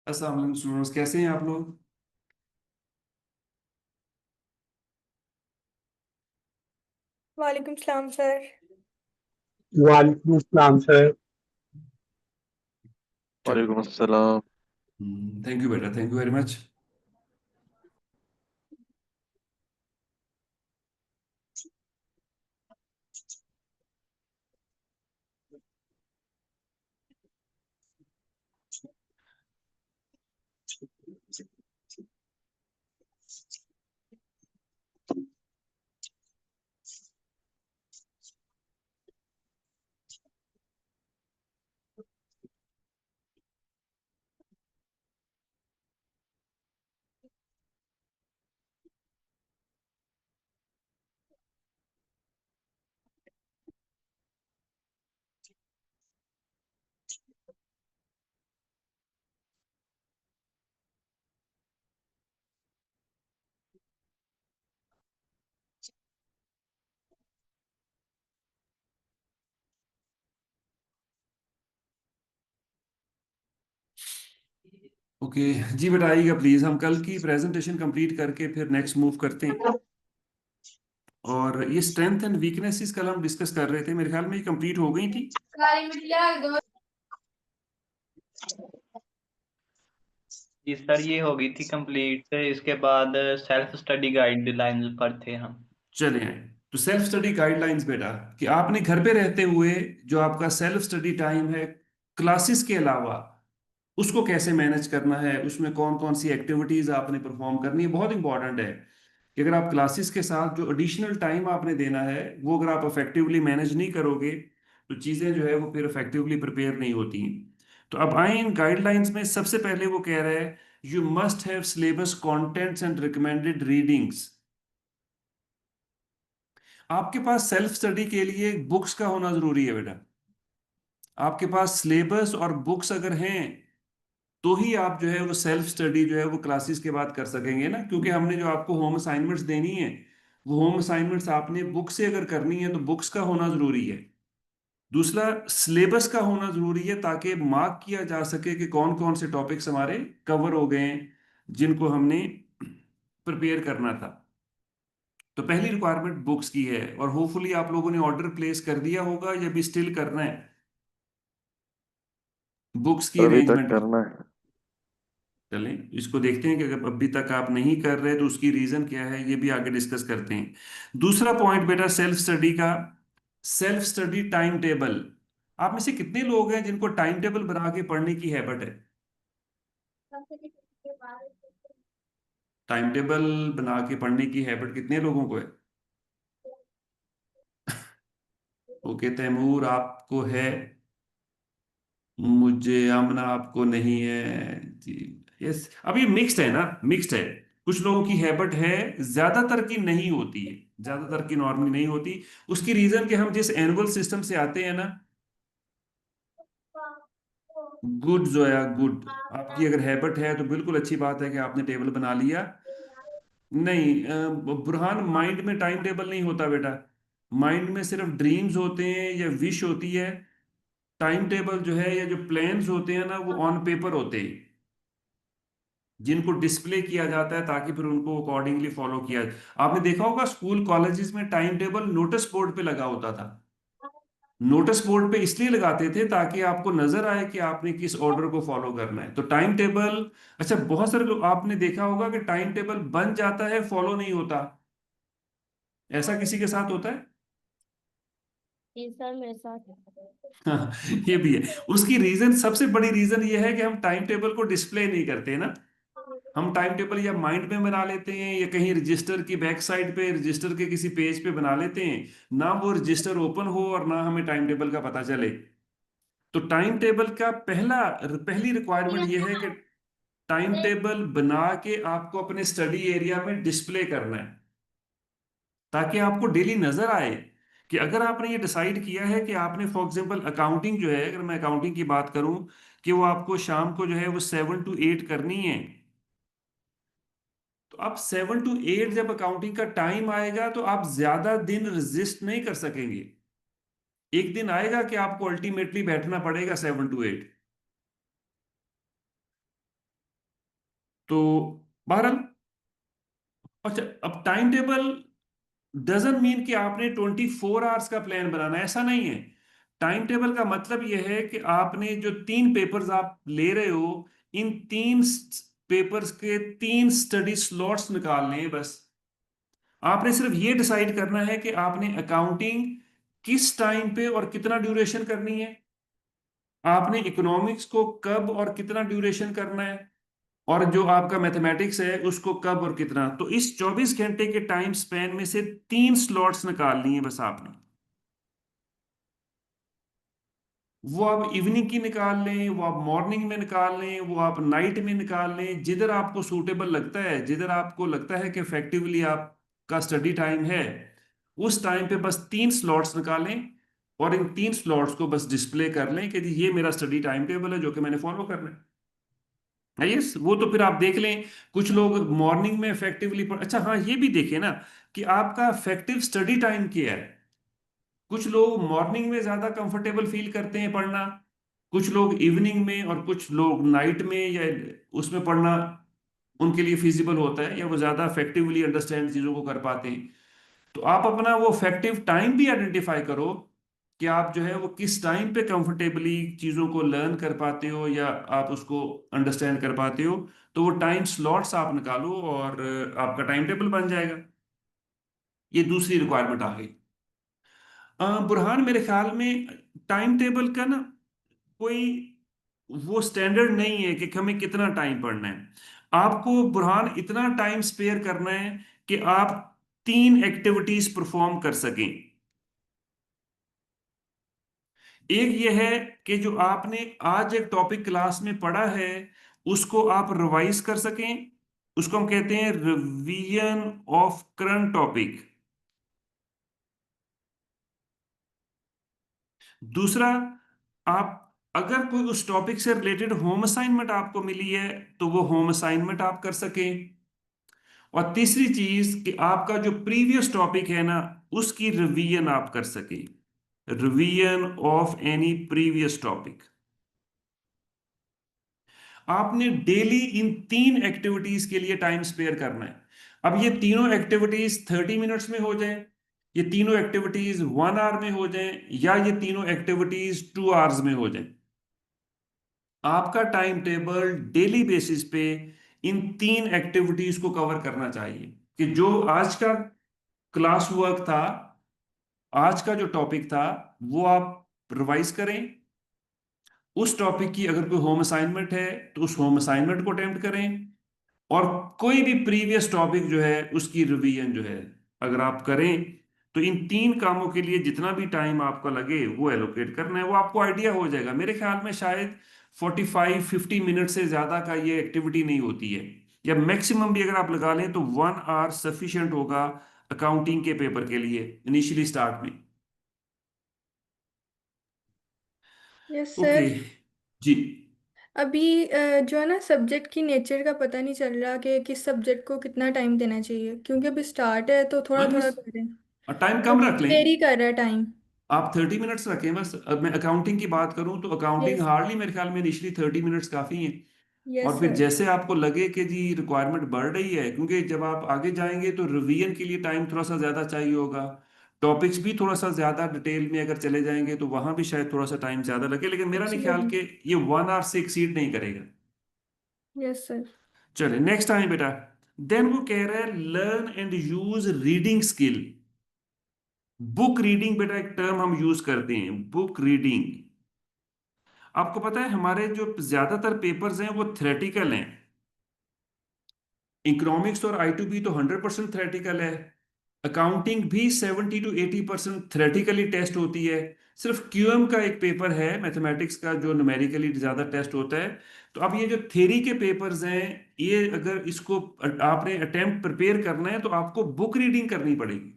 अस्सलाम वालेकुम स्टूडेंट्स, कैसे हैं आप लोग। वालेकुम सलाम सर। वालेकुम अस्सलाम सर। चलो। वालेकुम अस्सलाम। थैंक यू बेटा, thank you very much. Okay. जी बेटा आइएगा प्लीज, हम कल की प्रेजेंटेशन कंप्लीट करके फिर नेक्स्ट मूव करते हैं। और ये स्ट्रेंथ एंड वीकनेसेस कल हम डिस्कस कर रहे थे, मेरे ख्याल में ये कंप्लीट हो गई थी। जी सर, ये हो गई थी कंप्लीट। इसके बाद सेल्फ स्टडी गाइडलाइंस पर थे हम। चले आए। तो सेल्फ स्टडी गाइडलाइंस बेटा, कि आपने घर पे रहते हुए जो आपका सेल्फ स्टडी टाइम है क्लासेस के अलावा, उसको कैसे मैनेज करना है, उसमें कौन कौन सी एक्टिविटीज आपने परफॉर्म करनी है, बहुत इंपॉर्टेंट है। कि अगर आप क्लासेस के साथ जो एडिशनल टाइम आपने देना है वो अगर आप इफेक्टिवली मैनेज नहीं करोगे तो चीज़ें जो है वो फिर इफेक्टिवली प्रिपेयर नहीं होती हैं। तो अब आए इन गाइडलाइंस में, सबसे पहले वो कह रहा है you must have syllabus contents and recommended readings. आपके पास सेल्फ स्टडी के लिए बुक्स का होना जरूरी है बेटा। आपके पास सिलेबस और बुक्स अगर हैं तो ही आप जो है वो सेल्फ स्टडी जो है वो क्लासेस के बाद कर सकेंगे ना, क्योंकि हमने जो आपको होम असाइनमेंट्स देनी है वो होम असाइनमेंट्स आपने बुक से अगर करनी है तो बुक्स का होना जरूरी है। दूसरा, सिलेबस का होना जरूरी है ताकि मार्क किया जा सके कि कौन कौन से टॉपिक्स हमारे कवर हो गए हैं जिनको हमने प्रिपेयर करना था। तो पहली रिक्वायरमेंट बुक्स की है, और होपफुली आप लोगों ने ऑर्डर प्लेस कर दिया होगा या भी स्टिल करना है बुक्स की अभी तक अरेंजमेंट। करना है। चलें इसको देखते हैं कि अगर अभी तक आप नहीं कर रहे तो उसकी रीजन क्या है, ये भी आगे डिस्कस करते हैं। दूसरा पॉइंट बेटा सेल्फ स्टडी का, सेल्फ स्टडी टाइम टेबल। आप में से कितने लोग हैं जिनको टाइम टेबल बना के पढ़ने की हैबिट है। टाइम टेबल बना के पढ़ने की हैबिट कितने लोगों को है। ओके, तैमूर आपको है, मुझे आमना आपको नहीं है जी। यस, अब ये मिक्स्ड है ना, मिक्स्ड है। कुछ लोगों की हैबिट है, ज्यादातर की नहीं होती है, ज्यादातर की नॉर्मली नहीं होती। उसकी रीजन कि हम जिस एनुअल सिस्टम से आते हैं ना। Good Zoya, good. आपकी अगर हैबिट है तो बिल्कुल अच्छी बात है कि आपने टेबल बना लिया। नहीं बुरहान, माइंड में टाइम टेबल नहीं होता बेटा। माइंड में सिर्फ ड्रीम्स होते हैं या विश होती है। टाइम टेबल जो है या जो प्लान्स होते हैं ना वो ऑन पेपर होते हैं, जिनको डिस्प्ले किया जाता है ताकि फिर उनको अकॉर्डिंगली फॉलो किया जाए। आपने देखा होगा स्कूल कॉलेजेस में टाइम टेबल नोटिस बोर्ड पे लगा होता था। नोटिस बोर्ड पे इसलिए लगाते थे ताकि आपको नजर आए कि आपने किस ऑर्डर को फॉलो करना है, तो टाइम टेबल। अच्छा, बहुत सारे लोग आपने देखा होगा कि टाइम टेबल बन जाता है, फॉलो नहीं होता। ऐसा किसी के साथ होता है। जी सर, मेरे साथ। हाँ, ये भी है। उसकी रीजन, सबसे बड़ी रीजन ये है कि हम टाइम टेबल को डिस्प्ले नहीं करते ना। हम टाइम टेबल या माइंड में बना लेते हैं या कहीं रजिस्टर की बैक साइड पे, रजिस्टर के किसी पेज पे बना लेते हैं, ना वो रजिस्टर ओपन हो और ना हमें टाइम टेबल का पता चले। तो टाइम टेबल का पहली रिक्वायरमेंट ये है कि टाइम टेबल बना के आपको अपने स्टडी एरिया में डिस्प्ले करना है, ताकि आपको डेली नजर आए कि अगर आपने ये डिसाइड किया है कि आपने फॉर एग्जांपल अकाउंटिंग जो है, अगर मैं अकाउंटिंग की बात करूं कि वो आपको शाम को जो है वो 7 to 8 करनी है, तो आप 7 to 8 जब अकाउंटिंग का टाइम आएगा तो आप ज्यादा दिन रेजिस्ट नहीं कर सकेंगे। एक दिन आएगा कि आपको अल्टीमेटली बैठना पड़ेगा 7 to 8। तो बहरहाल, अच्छा, अब टाइम टेबल डजंट मीन कि आपने 24 आवर्स का प्लान बनाना है, ऐसा नहीं है। टाइम टेबल का मतलब यह है कि आपने जो 3 पेपर्स आप ले रहे हो, इन 3 पेपर्स के 3 स्टडी स्लॉट्स निकालने हैं बस। आपने सिर्फ ये डिसाइड करना है कि आपने अकाउंटिंग किस टाइम पे और कितना ड्यूरेशन करनी है, आपने इकोनॉमिक्स को कब और कितना ड्यूरेशन करना है, और जो आपका मैथमेटिक्स है उसको कब और कितना। तो इस 24 घंटे के टाइम स्पैन में से 3 स्लॉट्स निकालनी है बस आपने। वो आप इवनिंग की निकाल लें, वो आप मॉर्निंग में निकाल लें, वो आप नाइट में निकाल लें, जिधर आपको सूटेबल लगता है, जिधर आपको लगता है कि इफेक्टिवली आपका स्टडी टाइम है, उस टाइम पे बस 3 स्लॉट्स निकालें और इन 3 स्लॉट्स को बस डिस्प्ले कर लें कि जी ये मेरा स्टडी टाइम टेबल है जो कि मैंने फॉलो करना है। यस, वो तो फिर आप देख लें। कुछ लोग मॉर्निंग में इफेक्टिवली अच्छा हाँ, ये भी देखें ना कि आपका इफेक्टिव स्टडी टाइम क्या है। कुछ लोग मॉर्निंग में ज्यादा कंफर्टेबल फील करते हैं पढ़ना, कुछ लोग इवनिंग में, और कुछ लोग नाइट में या उसमें पढ़ना उनके लिए फिजिबल होता है, या वो ज्यादा इफेक्टिवली अंडरस्टैंड चीजों को कर पाते हैं। तो आप अपना वो इफेक्टिव टाइम भी आइडेंटिफाई करो कि आप जो है वो किस टाइम पे कंफर्टेबली चीजों को लर्न कर पाते हो या आप उसको अंडरस्टैंड कर पाते हो। तो वो टाइम स्लॉट्स आप निकालो और आपका टाइम टेबल बन जाएगा। ये दूसरी रिक्वायरमेंट आ गई। बुरहान, मेरे ख्याल में टाइम टेबल का ना कोई वो स्टैंडर्ड नहीं है कि हमें कितना टाइम पढ़ना है। आपको बुरहान इतना टाइम स्पेयर करना है कि आप 3 एक्टिविटीज परफॉर्म कर सकें। एक ये है कि जो आपने आज एक टॉपिक क्लास में पढ़ा है उसको आप रिवाइज कर सकें, उसको हम कहते हैं रिवीजन ऑफ करंट टॉपिक। दूसरा, आप अगर कोई उस टॉपिक से रिलेटेड होम असाइनमेंट आपको मिली है तो वो होम असाइनमेंट आप कर सकें। और तीसरी चीज कि आपका जो प्रीवियस टॉपिक है ना उसकी रिवीजन आप कर सकें, revision of any previous topic. आपने डेली इन 3 एक्टिविटीज के लिए टाइम स्पेयर करना है। अब ये तीनों एक्टिविटीज 30 मिनट्स में हो जाए, ये तीनों एक्टिविटीज 1 आवर में हो जाए, या ये तीनों एक्टिविटीज 2 आवर्स में हो जाए, आपका टाइम टेबल डेली बेसिस पे इन 3 एक्टिविटीज को कवर करना चाहिए। कि जो आज का क्लास वर्क था, आज का जो टॉपिक था, वो आप रिवाइज करें। उस टॉपिक की अगर कोई होम असाइनमेंट है तो उस होम असाइनमेंट को अटेम्प्ट करें, और कोई भी प्रीवियस टॉपिक जो है उसकी रिवीजन जो है अगर आप करें, तो इन 3 कामों के लिए जितना भी टाइम आपका लगे वो एलोकेट करना है। वो आपको आइडिया हो जाएगा। मेरे ख्याल में शायद 45-50 मिनट से ज्यादा का ये एक्टिविटी नहीं होती है, या मैक्सिमम भी अगर आप लगा लें तो 1 आवर सफिशिएंट होगा अकाउंटिंग के पेपर के लिए इनिशियली स्टार्ट में। Yes okay sir. जी। अभी जो है ना सब्जेक्ट की नेचर का पता नहीं चल रहा कि किस सब्जेक्ट को कितना टाइम देना चाहिए, क्योंकि अभी स्टार्ट है तो थोड़ा हाँ थोड़ा बस, करें। टाइम तो कम रख लें। वेरी कर रहा है टाइम। आप 30 मिनट्स रखें बस। अब मैं अकाउंटिंग की बात करूं तो अकाउंटिंग यस। हार्डली, मेरे ख्याल में इनिशियली 30 मिनट्स काफ़ी हैं। यस और फिर सर। जैसे आपको लगे कि जी रिक्वायरमेंट बढ़ रही है, क्योंकि जब आप आगे जाएंगे तो रिवीजन के लिए टाइम थोड़ा सा ज़्यादा चाहिए होगा, टॉपिक्स भी थोड़ा सा ज़्यादा डिटेल में अगर चले जाएंगे तो वहाँ भी शायद थोड़ा सा टाइम ज़्यादा लगे, लेकिन मेरा नहीं ख्याल एब्सोल्युटली। कि ये 1 आवर से एक्सीड नहीं करेगा। Yes sir. चलिए नेक्स्ट टाइम बेटा। देन वो कह रहा है learn and use reading skill. Book reading बेटा एक टर्म हम यूज करते हैं, बुक रीडिंग। आपको पता है हमारे जो ज्यादातर पेपर्स हैं वो थ्रेटिकल हैं। इकोनॉमिक्स और आई टू बी तो 100% थ्रेटिकल है। अकाउंटिंग भी 70 to 80% थ्रेटिकली टेस्ट होती है। सिर्फ क्यूएम का एक पेपर है मैथमेटिक्स का जो न्यूमेरिकली ज्यादा टेस्ट होता है। तो अब ये जो थ्योरी के पेपर्स हैं, ये अगर इसको आपने अटेम्प्ट प्रिपेयर करना है तो आपको बुक रीडिंग करनी पड़ेगी।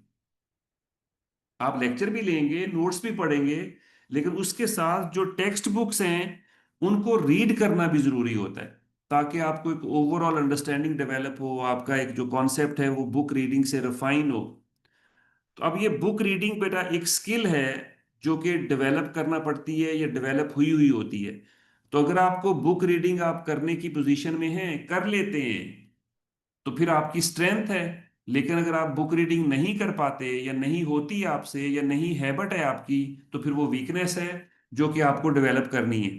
आप लेक्चर भी लेंगे, नोट्स भी पढ़ेंगे, लेकिन उसके साथ जो टेक्स्ट बुक्स हैं उनको रीड करना भी जरूरी होता है, ताकि आपको एक ओवरऑल अंडरस्टैंडिंग डेवलप हो, आपका एक जो कॉन्सेप्ट है वो बुक रीडिंग से रिफाइन हो। तो अब ये बुक रीडिंग बेटा एक स्किल है जो कि डेवलप करना पड़ती है या डेवलप हुई हुई होती है। तो अगर आपको बुक रीडिंग आप करने की पोजीशन में हैं, कर लेते हैं, तो फिर आपकी स्ट्रेंथ है। लेकिन अगर आप बुक रीडिंग नहीं कर पाते, या नहीं होती आपसे, या नहीं हैबिट है आपकी, तो फिर वो वीकनेस है जो कि आपको डेवलप करनी है।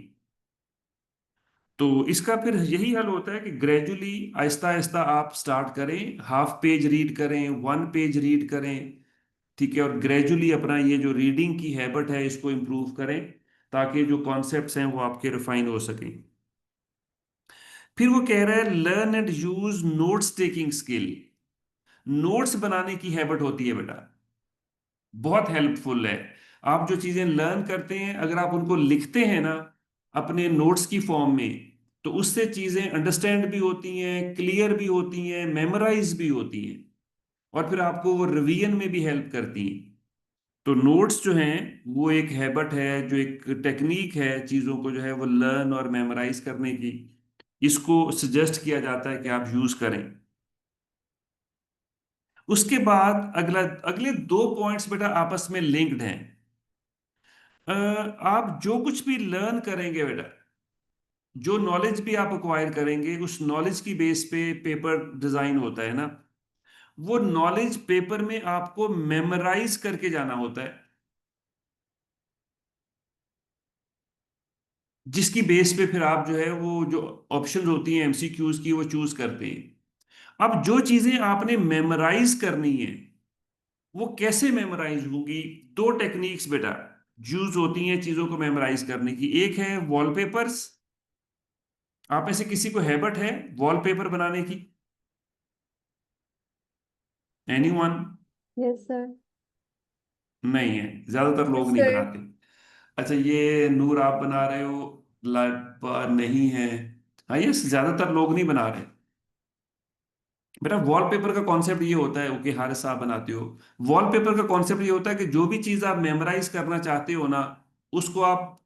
तो इसका फिर यही हल होता है कि ग्रेजुअली, आहिस्ता आहिस्ता आप स्टार्ट करें, हाफ पेज रीड करें, वन पेज रीड करें, ठीक है, और ग्रेजुअली अपना ये जो रीडिंग की हैबिट है इसको इम्प्रूव करें, ताकि जो कॉन्सेप्ट्स हैं वो आपके रिफाइन हो सकें। फिर वो कह रहा है learn and use notes taking skill. Notes बनाने की हैबिट होती है बेटा, बहुत हेल्पफुल है। आप जो चीजें लर्न करते हैं, अगर आप उनको लिखते हैं ना अपने नोट्स की फॉर्म में, तो उससे चीजें अंडरस्टैंड भी होती हैं, क्लियर भी होती हैं, मेमोराइज भी होती हैं, और फिर आपको वो रिवीजन में भी हेल्प करती हैं। तो नोट्स जो हैं वो एक हैबिट है, जो एक टेक्निक है चीजों को जो है वो लर्न और मेमोराइज करने की, इसको सजेस्ट किया जाता है कि आप यूज करें। उसके बाद अगला, अगले दो पॉइंट्स बेटा आपस में लिंक्ड हैं। आप जो कुछ भी लर्न करेंगे बेटा, जो नॉलेज भी आप अक्वायर करेंगे, उस नॉलेज की बेस पे पेपर डिजाइन होता है ना। वो नॉलेज पेपर में आपको मेमोराइज करके जाना होता है, जिसकी बेस पे फिर आप जो है वो जो ऑप्शंस होती हैं एमसीक्यूज की वो चूज करते हैं। अब जो चीजें आपने मेमोराइज करनी है, वो कैसे मेमोराइज होगी? दो टेक्निक्स बेटा यूज होती हैं चीजों को मेमोराइज करने की। एक है वॉलपेपर्स। आप में से किसी को हैबिट है वॉलपेपर बनाने की? एनीवन? Yes sir. नहीं है, ज्यादातर लोग नहीं सर। बनाते। अच्छा, ये नूर आप बना रहे हो, नहीं है। हाँ, ये ज्यादातर लोग नहीं बना रहे। बेटा वॉलपेपर का कॉन्सेप्ट ये होता है, ओके हारिस आप बनाते हो। वॉलपेपर का कॉन्सेप्ट ये होता है कि जो भी चीज आप मेमोराइज करना चाहते हो ना, उसको आप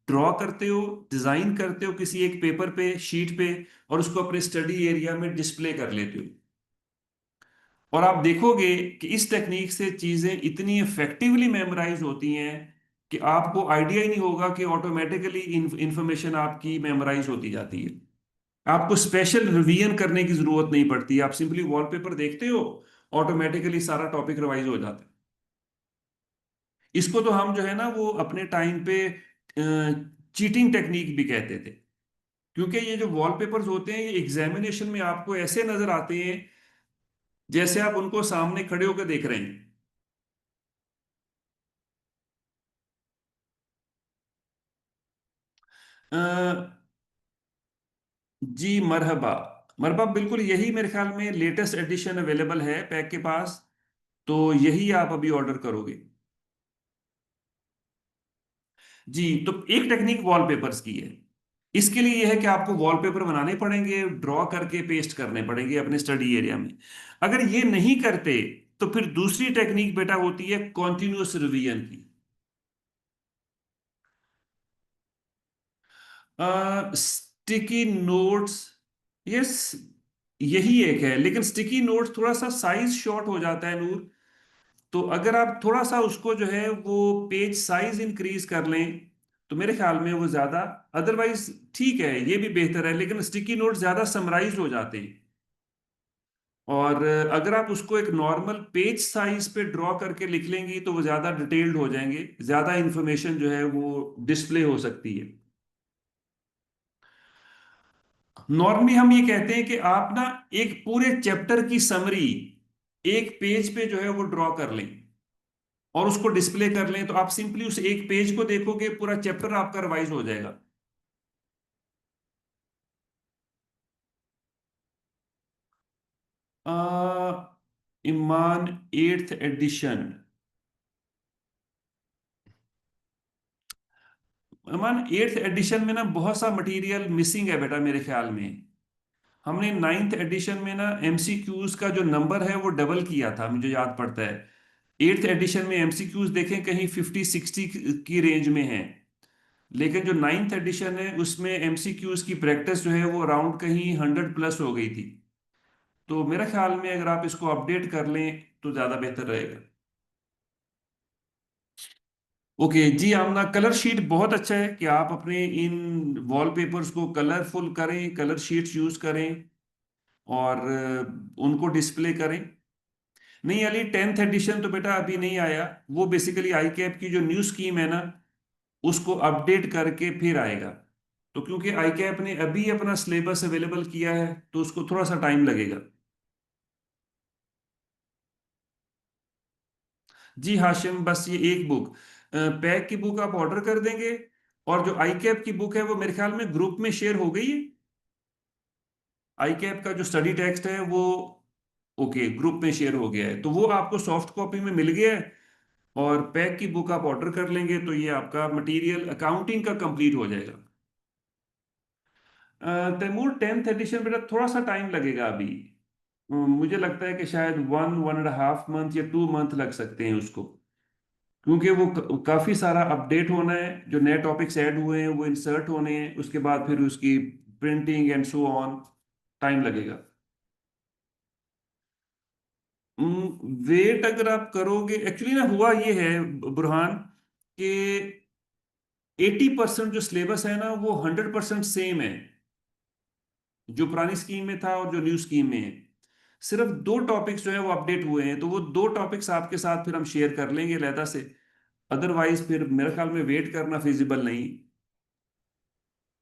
ड्रॉ करते हो, डिजाइन करते हो किसी एक पेपर पे, शीट पे, और उसको अपने स्टडी एरिया में डिस्प्ले कर लेते हो। और आप देखोगे कि इस टेक्निक से चीजें इतनी इफेक्टिवली मेमोराइज होती हैं कि आपको आइडिया ही नहीं होगा कि ऑटोमेटिकली इंफॉर्मेशन आपकी मेमोराइज होती जाती है। आपको स्पेशल रिवीजन करने की जरूरत नहीं पड़ती, आप सिंपली वॉलपेपर देखते हो, ऑटोमेटिकली सारा टॉपिक रिवाइज हो जाता है। इसको तो हम जो है ना वो अपने टाइम पे चीटिंग टेक्निक भी कहते थे, क्योंकि ये जो वॉलपेपर्स होते हैं ये एग्जामिनेशन में आपको ऐसे नजर आते हैं जैसे आप उनको सामने खड़े होकर देख रहे हैं। अ, जी मरहबा। मरहबा, बिल्कुल यही मेरे ख्याल में लेटेस्ट एडिशन अवेलेबल है पैक के पास, तो यही आप अभी ऑर्डर करोगे। जी, तो एक टेक्निक वॉलपेपर्स की है। इसके लिए यह है कि आपको वॉलपेपर बनाने पड़ेंगे, ड्रॉ करके पेस्ट करने पड़ेंगे अपने स्टडी एरिया में। अगर ये नहीं करते, तो फिर दूसरी टेक्निक बेटा होती है कॉन्टिन्यूअस रिवीजन की। स्टिकी नोट्स, यस, यही एक है, लेकिन स्टिकी नोट्स थोड़ा सा साइज शॉर्ट हो जाता है नूर। तो अगर आप थोड़ा सा उसको जो है वो पेज साइज इंक्रीज कर लें, तो मेरे ख्याल में वो ज्यादा, अदरवाइज ठीक है, ये भी बेहतर है, लेकिन स्टिकी नोट ज्यादा समराइज हो जाते हैं। और अगर आप उसको एक नॉर्मल पेज साइज पे ड्रॉ करके लिख लेंगी, तो वो ज्यादा डिटेल्ड हो जाएंगे, ज्यादा इंफॉर्मेशन जो है वो डिस्प्ले हो सकती है। नॉर्मली हम ये कहते हैं कि आप ना एक पूरे चैप्टर की समरी एक पेज पे जो है वो ड्रॉ कर लें और उसको डिस्प्ले कर लें, तो आप सिंपली उस एक पेज को देखोगे, पूरा चैप्टर आपका रिवाइज हो जाएगा। आ, ईमान एट्थ एडिशन। ईमान एट्थ एडिशन में ना बहुत सा मटेरियल मिसिंग है बेटा मेरे ख्याल में। हमने नाइन्थ एडिशन में ना एमसीक्यूज का जो नंबर है वो डबल किया था, मुझे याद पड़ता है। एट्थ एडिशन में एमसीक्यूज देखें कहीं 50-60 की रेंज में है, लेकिन जो नाइन्थ एडिशन है उसमें एमसीक्यूज की प्रैक्टिस जो है वो अराउंड कहीं 100+ हो गई थी। तो मेरा ख्याल में अगर आप इसको अपडेट कर लें तो ज्यादा बेहतर रहेगा। ओके जी आमना, कलर शीट बहुत अच्छा है कि आप अपने इन वॉलपेपर्स को कलरफुल करें, कलर शीट्स यूज करें और उनको डिस्प्ले करें। नहीं अली, 10th एडिशन तो बेटा अभी नहीं आया। वो बेसिकली आई कैप की जो न्यू स्कीम है ना, उसको अपडेट करके फिर आएगा। तो क्योंकि आई कैप ने अभी अपना सिलेबस अवेलेबल किया है तो उसको थोड़ा सा टाइम लगेगा। जी हाशिम, बस ये एक बुक, पैक की बुक आप ऑर्डर कर देंगे। और जो आई कैप की बुक है वो मेरे ख्याल में ग्रुप में शेयर हो गई है। आई कैप का जो स्टडी टेक्स्ट है वो, ओके, ग्रुप में शेयर हो गया है, तो वो आपको सॉफ्ट कॉपी में मिल गया है। और पैक की बुक आप ऑर्डर कर लेंगे तो ये आपका मटेरियल अकाउंटिंग का कंप्लीट हो जाएगा। तैमूर, 10th एडिशन बेटा थोड़ा सा टाइम लगेगा अभी। मुझे लगता है कि शायद 1.5 मंथ या 2 मंथ लग सकते हैं उसको, क्योंकि वो काफी सारा अपडेट होना है। जो नए टॉपिक्स ऐड हुए हैं वो इंसर्ट होने हैं, उसके बाद फिर उसकी printing and so on, time लगेगा। वेट अगर आप करोगे, एक्चुअली ना हुआ ये है बुरहान कि 80% जो सिलेबस है ना वो 100% सेम है, जो पुरानी स्कीम में था और जो न्यू स्कीम में है। सिर्फ दो टॉपिक्स जो है वो अपडेट हुए हैं, तो वो दो टॉपिक्स आपके साथ फिर हम शेयर कर लेंगे अलहदा से। अदरवाइज फिर मेरे ख्याल में वेट करना फिजिबल नहीं।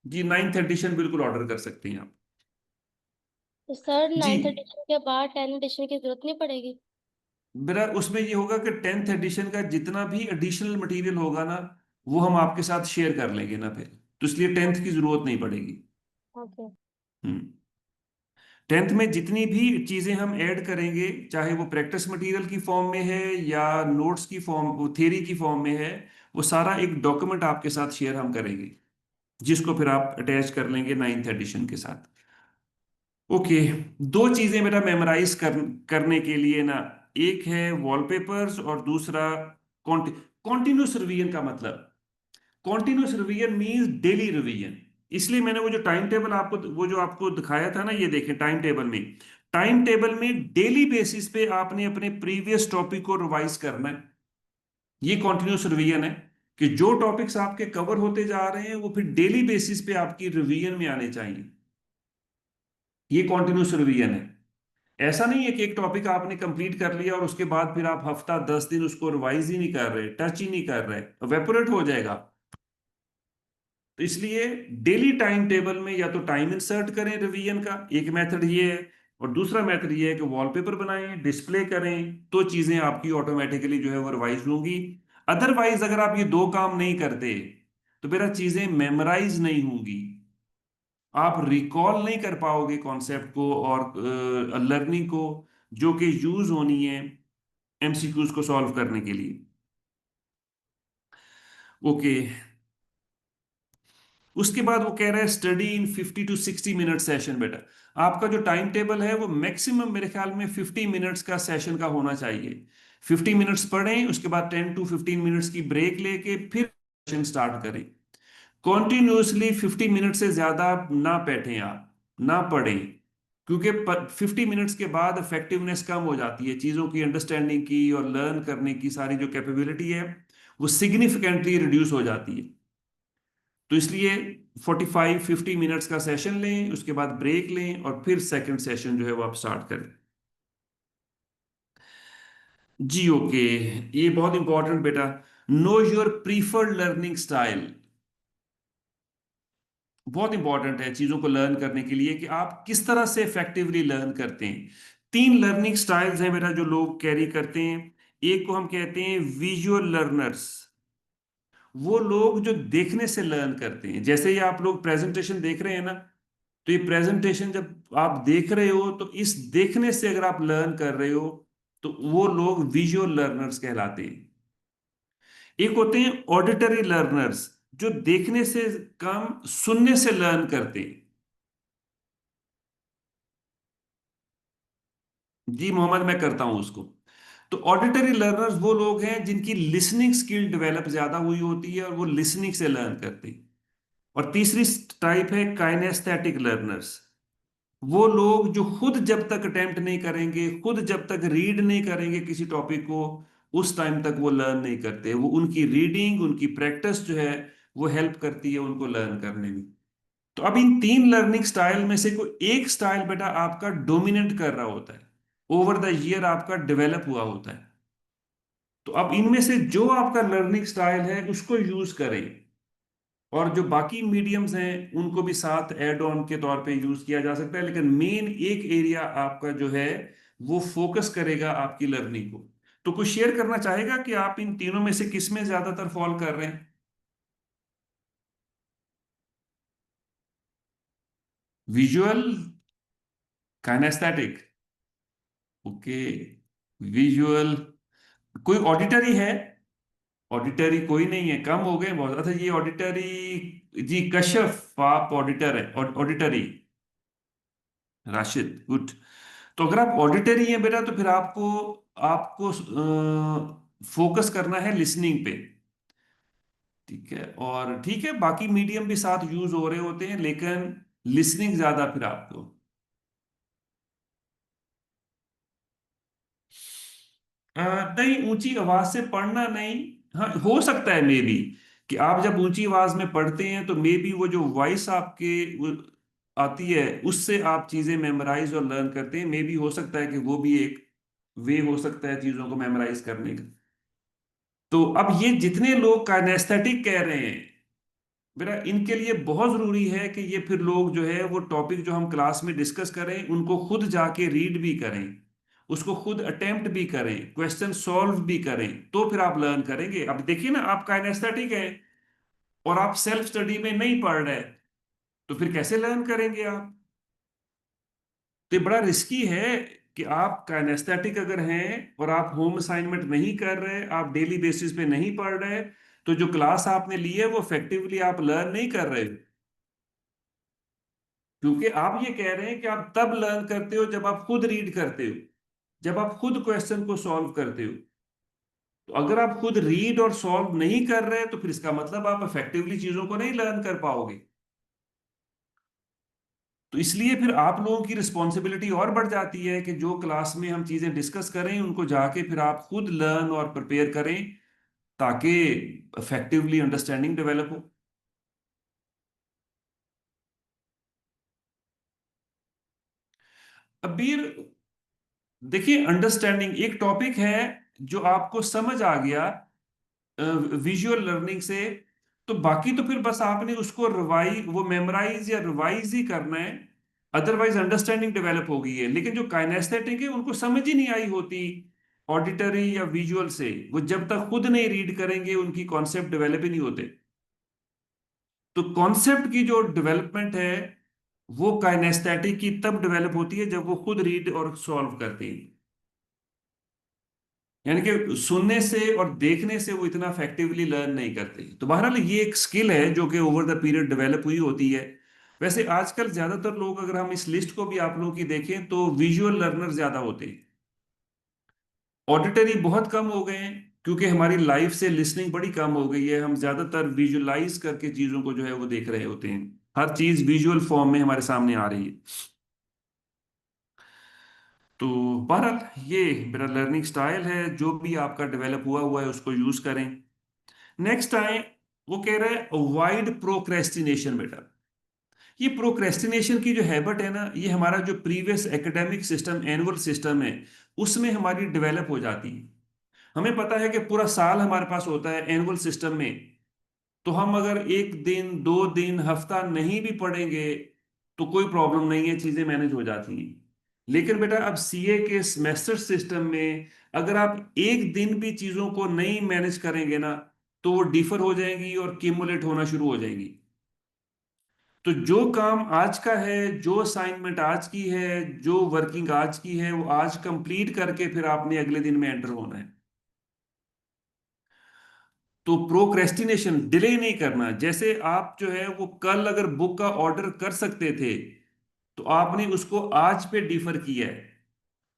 जी 9th एडिशन बिल्कुल ऑर्डर कर सकते हैं आप। तो सर जी 9th एडिशन के बाद 10th एडिशन की जरूरत नहीं पड़ेगी? मेरा उसमें ये होगा कि 10th एडिशन का जितना भी एडिशनल मटेरियल होगा ना, वो हम आपके साथ शेयर कर लेंगे ना फिर, तो इसलिए 10th की जरूरत नहीं पड़ेगी। ओके। हम्म। 10th में जितनी भी चीजें हम ऐड करेंगे, चाहे वो प्रैक्टिस मटेरियल की फॉर्म में है या नोट्स की फॉर्म, थ्योरी की फॉर्म में है, वो सारा एक डॉक्यूमेंट आपके साथ शेयर हम करेंगे, जिसको फिर आप अटैच कर लेंगे 9th एडिशन के साथ। ओके, दो चीजें मेरा मेमोराइज करने के लिए ना, एक है वॉलपेपर्स और दूसरा कॉन्टिन्यूस रिवीजन का मतलब। Continuous revision means daily revision. इसलिए मैंने वो जो टाइम टेबल आपको, वो जो आपको दिखाया था ना, ये देखें टाइम टेबल में, टाइम टेबल में डेली बेसिस पे आपने अपने प्रीवियस टॉपिक को रिवाइज करना है। ये कॉन्टिन्यूस रिवीजन है कि जो टॉपिक्स आपके कवर होते जा रहे हैं वो फिर डेली बेसिस पे आपकी रिवीजन में आने चाहिए। ये कॉन्टिन्यूस रिवीजन है। ऐसा नहीं है कि एक टॉपिक आपने कंप्लीट कर लिया और उसके बाद फिर आप हफ्ता 10 दिन उसको रिवाइज ही नहीं कर रहे, टच ही नहीं कर रहे, वेपोरेट हो जाएगा। तो इसलिए डेली टाइम टेबल में या तो टाइम इंसर्ट करें रिवीजन का, एक मेथड ये है। और दूसरा मेथड ये है कि वॉलपेपर बनाएं, डिस्प्ले करें, तो चीजें आपकी ऑटोमेटिकली जो है वो रिवाइज होंगी। अदरवाइज अगर आप ये दो काम नहीं करते तो मेरा चीजें मेमोराइज नहीं होंगी, आप रिकॉल नहीं कर पाओगे कॉन्सेप्ट को और लर्निंग को, जो कि यूज होनी है एमसीक्यूज को सॉल्व करने के लिए। ओके, उसके बाद वो कह रहा है study in 50 to 60 minute session. बेटा आपका जो टाइम टेबल है वो मैक्सिमम मेरे ख्याल में 50 मिनट्स का सेशन का होना चाहिए। 50 मिनट्स पढ़ें, उसके बाद 10 to 15 मिनट्स की ब्रेक लेके फिर सेशन स्टार्ट करें। कॉन्टिन्यूसली 50 मिनट से ज्यादा ना बैठें आप, ना पढ़ें, क्योंकि 50 मिनट्स के बाद इफेक्टिवनेस कम हो जाती है, चीज़ों की अंडरस्टैंडिंग की और लर्न करने की सारी जो कैपेबिलिटी है वो सिग्निफिकेंटली रिड्यूस हो जाती है। तो इसलिए 45-50 मिनट्स का सेशन लें, उसके बाद ब्रेक लें और फिर सेकंड सेशन जो है वो आप स्टार्ट करें। जी ओके, ये बहुत इंपॉर्टेंट बेटा, know your preferred learning style. बहुत इंपॉर्टेंट है चीजों को लर्न करने के लिए कि आप किस तरह से इफेक्टिवली लर्न करते हैं। 3 लर्निंग स्टाइल्स हैं मेरा जो लोग कैरी करते हैं। एक को हम कहते हैं विजुअल लर्नर्स, वो लोग जो देखने से लर्न करते हैं। जैसे ये आप लोग प्रेजेंटेशन देख रहे हैं ना, तो ये प्रेजेंटेशन जब आप देख रहे हो तो इस देखने से अगर आप लर्न कर रहे हो तो वो लोग विजुअल लर्नर्स कहलाते हैं। एक होते हैं ऑडिटरी लर्नर्स, जो देखने से कम सुनने से लर्न करते हैं। जी मोहम्मद, मैं करता हूं उसको। तो ऑडिटरी लर्नर्स वो लोग हैं जिनकी लिसनिंग स्किल डेवलप ज्यादा हुई होती है और वो लिसनिंग से लर्न करते हैं। और तीसरी टाइप है काइनेस्थेटिक लर्नर्स, वो लोग जो खुद जब तक अटेम्प्ट नहीं करेंगे, खुद जब तक रीड नहीं करेंगे किसी टॉपिक को, उस टाइम तक वो लर्न नहीं करते। वो उनकी रीडिंग, उनकी प्रैक्टिस जो है वो हेल्प करती है उनको लर्न करने में। तो अब इन तीन लर्निंग स्टाइल में से कोई एक स्टाइल बेटा आपका डोमिनेट कर रहा होता है, ओवर द ईयर आपका डेवलप हुआ होता है। तो अब इनमें से जो आपका लर्निंग स्टाइल है उसको यूज करें, और जो बाकी मीडियम्स हैं उनको भी साथ एड ऑन के तौर पे यूज किया जा सकता है, लेकिन मेन एक एरिया आपका जो है वो फोकस करेगा आपकी लर्निंग को। तो कुछ शेयर करना चाहेगा कि आप इन तीनों में से किस में ज्यादातर फॉल कर रहे हैं? Visual, kinaesthetic, okay, visual. कोई ऑडिटरी है? ऑडिटरी कोई नहीं है, कम हो गए बहुत। अच्छा ये ऑडिटरी जी, कश्यप आप ऑडिटर है, ऑडिटरी। राशिद, गुड। तो अगर आप ऑडिटरी हैं बेटा तो फिर आपको आपको फोकस करना है लिसनिंग पे, ठीक है। और ठीक है, बाकी मीडियम भी साथ यूज हो रहे होते हैं, लेकिन लिसनिंग ज्यादा फिर आपको। अ, नहीं, ऊंची आवाज से पढ़ना नहीं। हाँ, हो सकता है मे बी कि आप जब ऊंची आवाज में पढ़ते हैं तो मे बी वो जो वॉइस आपके आती है उससे आप चीजें मेमोराइज और लर्न करते हैं। मे बी हो सकता है कि वो भी एक वे हो सकता है चीजों को मेमोराइज करने का। तो अब ये जितने लोग काइनेस्थेटिक कह रहे हैं बेटा, इनके लिए बहुत जरूरी है कि ये फिर लोग जो है वो टॉपिक जो हम क्लास में डिस्कस करें उनको खुद जाके रीड भी करें, उसको खुद अटेम्प्ट भी करें, क्वेश्चन सॉल्व भी करें, तो फिर आप लर्न करेंगे। अब देखिए ना, आप काइनेस्थेटिक है और आप सेल्फ स्टडी में नहीं पढ़ रहे, तो फिर कैसे लर्न करेंगे आप? तो ये बड़ा रिस्की है कि आप काइनेस्थेटिक अगर हैं और आप होम असाइनमेंट नहीं कर रहे, आप डेली बेसिस पे नहीं पढ़ रहे, तो जो क्लास आपने ली है वो इफेक्टिवली आप लर्न नहीं कर रहे। क्योंकि आप ये कह रहे हैं कि आप तब लर्न करते हो जब आप खुद रीड करते हो, जब आप खुद क्वेश्चन को सॉल्व करते हो। तो अगर आप खुद रीड और सॉल्व नहीं कर रहे तो फिर इसका मतलब आप इफेक्टिवली चीजों को नहीं लर्न कर पाओगे। तो इसलिए फिर आप लोगों की रिस्पॉन्सिबिलिटी और बढ़ जाती है कि जो क्लास में हम चीजें डिस्कस करें उनको जाके फिर आप खुद लर्न और प्रिपेयर करें, ताकि इफेक्टिवली अंडरस्टैंडिंग डेवलप हो। अबीर, देखिए अंडरस्टैंडिंग एक टॉपिक है जो आपको समझ आ गया विजुअल लर्निंग से, तो बाकी तो फिर बस आपने उसको रिवाइज, वो मेमोराइज या रिवाइज ही करना है, अदरवाइज अंडरस्टैंडिंग डेवलप हो गई है। लेकिन जो काइनेस्थेटिक है उनको समझ ही नहीं आई होती ऑडिटरी या विजुअल से, वो जब तक खुद नहीं रीड करेंगे उनकी कॉन्सेप्ट डेवलप ही नहीं होते। तो कॉन्सेप्ट की जो डेवलपमेंट है वो काइनेस्थेटिक की तब डेवलप होती है जब वो खुद रीड और सॉल्व करते हैं। यानी कि सुनने से और देखने से वो इतना इफेक्टिवली लर्न नहीं करते। तो बहरहाल ये एक स्किल है जो कि ओवर द पीरियड डेवलप हुई होती है। वैसे आजकल ज्यादातर लोग, अगर हम इस लिस्ट को भी आप लोगों की देखें, तो विजुअल लर्नर ज्यादा होते हैं, ऑडिटरी बहुत कम हो गए हैं, क्योंकि हमारी लाइफ से लिसनिंग बड़ी कम हो गई है। हम ज्यादातर विजुअलाइज करके चीजों को जो है वो देख रहे होते हैं, हर चीज विजुअल फॉर्म में हमारे सामने आ रही है। तो बहरहाल ये मेरा लर्निंग स्टाइल है, जो भी आपका डेवलप हुआ हुआ है उसको यूज करें। नेक्स्ट आए, वो कह रहे हैं अवॉइड प्रोक्रेस्टिनेशन। बेटा, ये प्रोक्रेस्टिनेशन की जो हैबिट है ना, ये हमारा जो previous academic system, annual system है, उसमें हमारी डेवलप हो जाती है। हमें पता है कि पूरा साल हमारे पास होता है एनुअल सिस्टम में, तो हम अगर एक दिन, दो दिन, हफ्ता नहीं भी पढ़ेंगे तो कोई प्रॉब्लम नहीं है, चीजें मैनेज हो जाती हैं। लेकिन बेटा अब सीए के सेमेस्टर सिस्टम में अगर आप एक दिन भी चीजों को नहीं मैनेज करेंगे ना, तो वो डिफर हो जाएंगी और क्यूमुलेट होना शुरू हो जाएंगी। तो जो काम आज का है, जो असाइनमेंट आज की है, जो वर्किंग आज की है, वो आज कंप्लीट करके फिर आपने अगले दिन में एंटर होना है। तो प्रोक्रेस्टिनेशन, डिले नहीं करना। जैसे आप जो है वो कल अगर बुक का ऑर्डर कर सकते थे, तो आपने उसको आज पे डिफर किया है।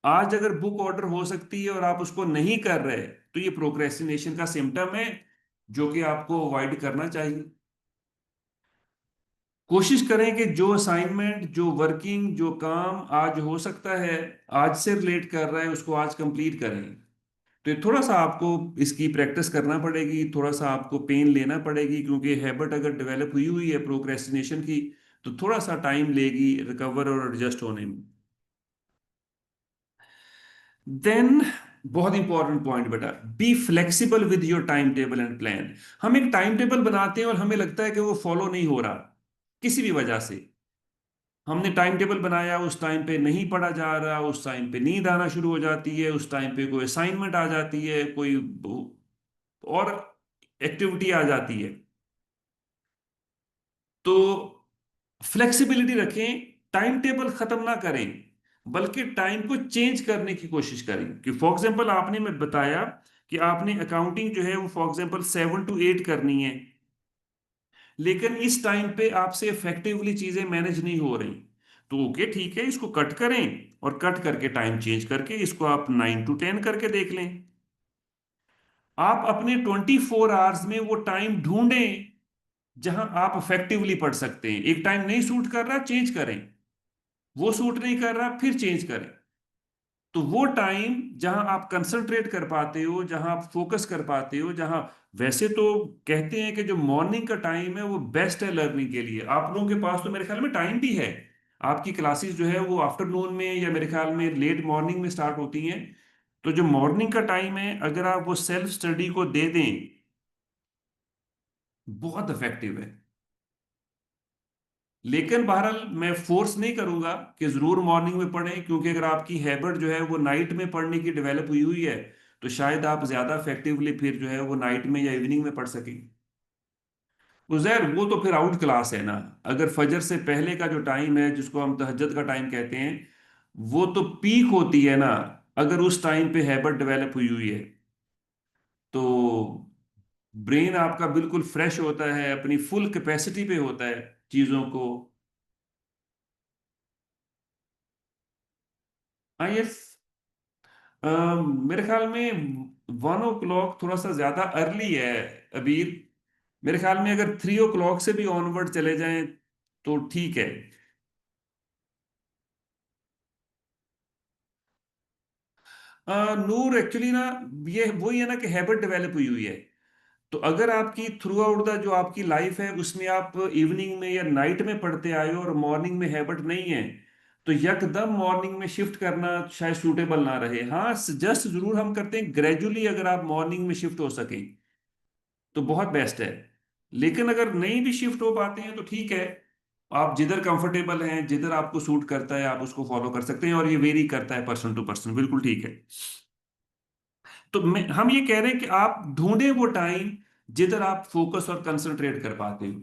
आज अगर बुक ऑर्डर हो सकती है और आप उसको नहीं कर रहे, तो ये प्रोक्रेस्टिनेशन का सिम्टम है, जो कि आपको अवॉइड करना चाहिए। कोशिश करें कि जो असाइनमेंट, जो वर्किंग, जो काम आज हो सकता है, आज से रिलेट कर रहा है, उसको आज कंप्लीट करें। तो ये थोड़ा सा आपको इसकी प्रैक्टिस करना पड़ेगी, थोड़ा सा आपको पेन लेना पड़ेगी, क्योंकि हैबिट अगर डेवलप हुई हुई है प्रोक्रेस्टिनेशन की तो थोड़ा सा टाइम लेगी रिकवर और एडजस्ट होने में। देन बहुत इंपॉर्टेंट पॉइंट बेटा, be flexible with your time table and plan. हम एक टाइम टेबल बनाते हैं और हमें लगता है कि वो फॉलो नहीं हो रहा किसी भी वजह से। हमने टाइम टेबल बनाया, उस टाइम पे नहीं पढ़ा जा रहा, उस टाइम पे नींद आना शुरू हो जाती है, उस टाइम पे कोई असाइनमेंट आ जाती है, कोई और एक्टिविटी आ जाती है। तो फ्लेक्सिबिलिटी रखें, टाइम टेबल खत्म ना करें, बल्कि टाइम को चेंज करने की कोशिश करें। कि फॉर एग्जांपल आपने मैं बताया कि आपने अकाउंटिंग जो है वो फॉर एग्जांपल 7 to 8 करनी है, लेकिन इस टाइम पे आपसे इफेक्टिवली चीजें मैनेज नहीं हो रही, तो ओके ठीक है, इसको कट करें और कट करके टाइम चेंज करके इसको आप 9 to 10 करके देख लें। आप अपने 24 आवर्स में वो टाइम ढूंढें जहां आप इफेक्टिवली पढ़ सकते हैं। एक टाइम नहीं सूट कर रहा, चेंज करें, वो सूट नहीं कर रहा, फिर चेंज करें। तो वो टाइम जहां आप कंसंट्रेट कर पाते हो, जहां आप फोकस कर पाते हो, जहां वैसे तो कहते हैं कि जो मॉर्निंग का टाइम है वो बेस्ट है लर्निंग के लिए। आप लोगों के पास तो मेरे ख्याल में टाइम भी है, आपकी क्लासेस जो है वो आफ्टरनून में या मेरे ख्याल में लेट मॉर्निंग में स्टार्ट होती हैं। तो जो मॉर्निंग का टाइम है अगर आप वो सेल्फ स्टडी को दे दें, बहुत इफेक्टिव है। लेकिन बहरहाल मैं फोर्स नहीं करूंगा कि जरूर मॉर्निंग में पढ़ें, क्योंकि अगर आपकी हैबिट जो है वो नाइट में पढ़ने की डेवलप हुई हुई है तो शायद आप ज्यादा इफेक्टिवली फिर जो है वो नाइट में या इवनिंग में पढ़ सकें। उजैर वो तो फिर आउट क्लास है ना। अगर फजर से पहले का जो टाइम है जिसको हम तहज्जुद का टाइम कहते हैं, वो तो पीक होती है ना। अगर उस टाइम पे हैबिट डेवलप हुई हुई है तो ब्रेन आपका बिल्कुल फ्रेश होता है, अपनी फुल कैपेसिटी पे होता है चीजों को। हाँ ये मेरे ख्याल में 1 o'clock थोड़ा सा ज्यादा अर्ली है अबीर। मेरे ख्याल में अगर 3 o'clock से भी ऑनवर्ड चले जाएं तो ठीक है। नूर एक्चुअली ना, ये वही है ना कि हैबिट डेवलप हुई हुई है। तो अगर आपकी थ्रू आउट द जो आपकी लाइफ है उसमें आप इवनिंग में या नाइट में पढ़ते आए हो और मॉर्निंग में हैबिट नहीं है, तो यकदम मॉर्निंग में शिफ्ट करना शायद सूटेबल ना रहे। हाँ सजेस्ट जरूर हम करते हैं ग्रेजुअली, अगर आप मॉर्निंग में शिफ्ट हो सके तो बहुत बेस्ट है। लेकिन अगर नहीं भी शिफ्ट हो पाते हैं तो ठीक है, आप जिधर कंफर्टेबल हैं, जिधर आपको सूट करता है आप उसको फॉलो कर सकते हैं, और ये वेरी करता है पर्सन टू पर्सन, बिल्कुल ठीक है। तो हम ये कह रहे हैं कि आप ढूंढें वो टाइम जिधर आप फोकस और कंसंट्रेट कर पाते हो।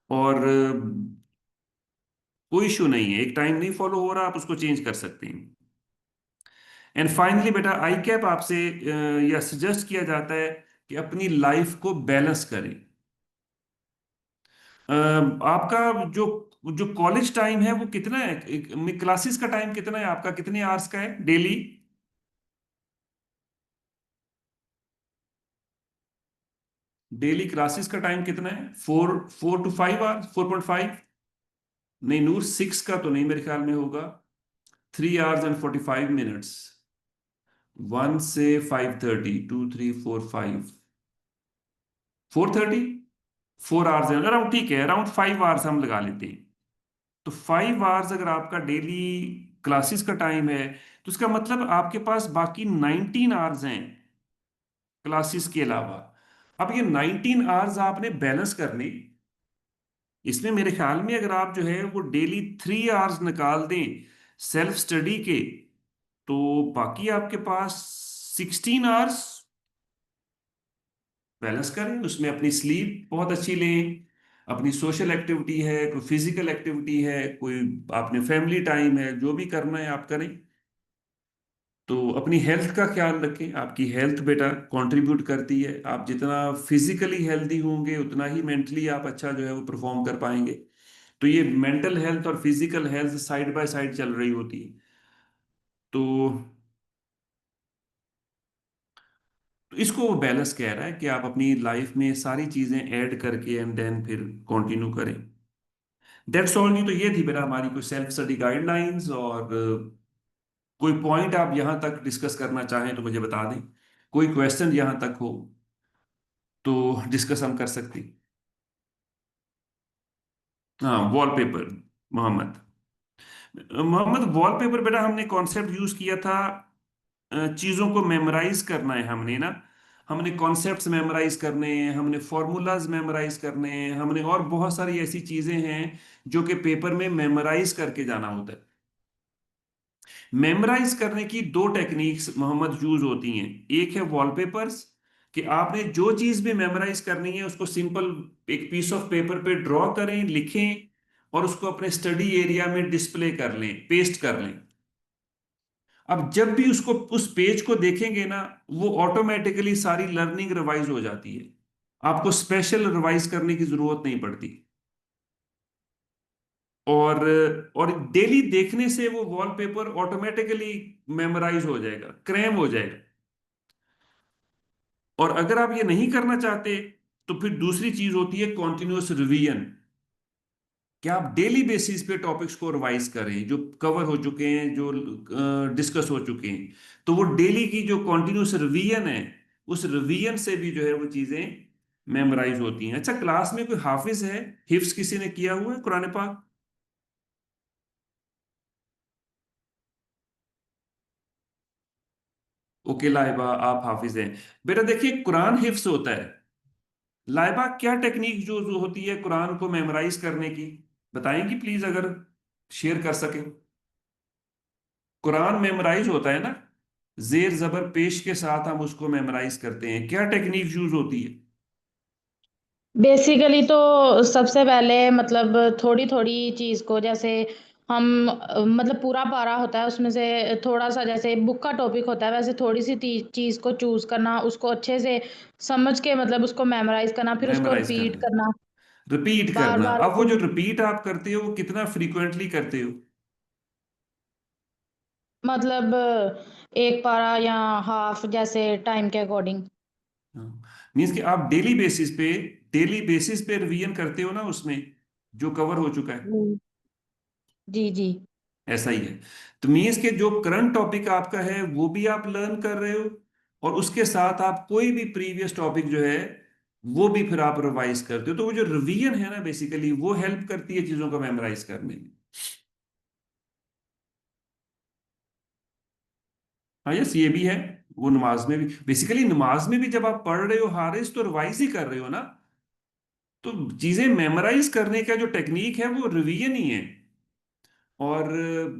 और कोई इशू नहीं है, एक टाइम नहीं फॉलो हो रहा आप उसको चेंज कर सकते हैं। एंड फाइनली बेटा आई कैप आपसे यह सजेस्ट किया जाता है कि अपनी लाइफ को बैलेंस करें। आपका जो जो कॉलेज टाइम है वो कितना है, क्लासेस का टाइम कितना है आपका, कितने आवर्स का है डेली? डेली क्लासेस का टाइम कितना है? 4 to 5 आवर्स, 4.5? नहीं नूर, 6 का तो नहीं मेरे ख्याल में होगा। 3 hours and 45 minutes, 1 से 5:30, 2, 3, 4, 5, 4:30, 4 hours है अराउंड, ठीक है अराउंड 5 hours हम लगा लेते हैं। तो 5 hours अगर आपका डेली क्लासेस का टाइम है तो इसका मतलब आपके पास बाकी 19 hours हैं क्लासेस के अलावा। अब ये 19 hours आपने बैलेंस करने, इसमें मेरे ख्याल में अगर आप जो है वो डेली 3 hours निकाल दें सेल्फ स्टडी के, तो बाकी आपके पास 16 hours बैलेंस करें। उसमें अपनी स्लीप बहुत अच्छी लें, अपनी सोशल एक्टिविटी है, कोई फिजिकल एक्टिविटी है, कोई आपने फैमिली टाइम है, जो भी करना है आप करें। तो अपनी हेल्थ का ख्याल रखें, आपकी हेल्थ बेटा कंट्रीब्यूट करती है। आप जितना फिजिकली हेल्दी होंगे उतना ही मेंटली आप अच्छा जो है वो परफॉर्म कर पाएंगे। तो ये मेंटल हेल्थ और physical health side by side चल रही होती है। तो इसको वो बैलेंस कह रहा है कि आप अपनी लाइफ में सारी चीजें ऐड करके एंड देन फिर कंटिन्यू करें। That's all. नहीं तो ये थी बेटा हमारी कोई सेल्फ स्टडी गाइडलाइंस, और कोई पॉइंट आप यहां तक डिस्कस करना चाहें तो मुझे बता दें। कोई क्वेश्चन यहां तक हो तो डिस्कस हम कर सकते हैं। हाँ, वॉलपेपर। मोहम्मद मोहम्मद वॉलपेपर बेटा हमने कॉन्सेप्ट यूज किया था, चीजों को मेमोराइज करना है हमने ना। हमने कॉन्सेप्ट्स मेमोराइज करने हैं, हमने फॉर्मूलाज मेमोराइज करने हैं, हमने और बहुत सारी ऐसी चीजें हैं जो कि पेपर में मेमोराइज करके जाना होता है। मेमोराइज करने की दो टेक्निक्स मोहम्मद यूज होती हैं। एक है वॉलपेपर्स, कि आपने जो चीज भी मेमोराइज करनी है उसको सिंपल एक पीस ऑफ पेपर पे ड्रॉ करें, लिखें और उसको अपने स्टडी एरिया में डिस्प्ले कर लें, पेस्ट कर लें। अब जब भी उसको उस पेज को देखेंगे ना, वो ऑटोमेटिकली सारी लर्निंग रिवाइज हो जाती है, आपको स्पेशल रिवाइज करने की जरूरत नहीं पड़ती। और और डेली देखने से वो वॉलपेपर ऑटोमेटिकली मेमोराइज हो जाएगा, क्रैम हो जाएगा। और अगर आप ये नहीं करना चाहते तो फिर दूसरी चीज होती है कॉन्टिन्यूअस रिवीजन, कि आप डेली बेसिस पे टॉपिक्स को रिवाइज करें जो कवर हो चुके हैं, जो डिस्कस हो चुके हैं। तो वो डेली की जो कॉन्टिन्यूअस रिवीजन है, उस रिवीजन से भी जो है वो चीजें मेमोराइज होती हैं। अच्छा, क्लास में कोई हाफिज है? हिफ्स किसी ने किया हुआ है कुरान पाक? ओके लाइबा, आप हाफिज हैं। बेटा देखिए, कुरान हिफ्स होता है। लाइबा क्या टेक्निक जो होती है कुरान को मेमोराइज करने की, बताएंगी प्लीज अगर शेयर कर सके। कुरान मेमोराइज होता है ना, जेर जबर पेश के साथ हम उसको मेमोराइज करते हैं, क्या टेक्निक यूज होती है? बेसिकली तो सबसे पहले मतलब थोड़ी थोड़ी चीज को, जैसे हम मतलब पूरा पारा होता है उसमें से थोड़ा सा, जैसे बुक का टॉपिक होता है वैसे थोड़ी सी चीज को चूज करना, उसको अच्छे से समझ के मतलब उसको मेमोराइज करना, फिर उसको मेमोराइज रिपीट करना, करना रिपीट बार करना। बार। अब वो जो रिपीट आप करते हो वो कितना फ्रीक्वेंटली करते हो? मतलब एक पारा या हाफ, जैसे टाइम के अकॉर्डिंग। मीन्स कि आप डेली बेसिस पे रिवीजन करते हो ना उसमें, जो कवर हो चुका है। जी जी। ऐसा ही है। तो मीन्स के जो करंट टॉपिक आपका है वो भी आप लर्न कर रहे हो, और उसके साथ आप कोई भी प्रीवियस टॉपिक जो है वो भी फिर आप रिवाइज करते हो। तो वो जो रिवीजन है ना, बेसिकली वो हेल्प करती है चीजों को मेमोराइज करने में। हाँ, यस, ये भी है। वो नमाज में भी, बेसिकली नमाज में भी जब आप पढ़ रहे हो हारिस, तो रिवाइज ही कर रहे हो ना। तो चीजें मेमोराइज करने का जो टेक्निक है वो रिवीजन ही है। और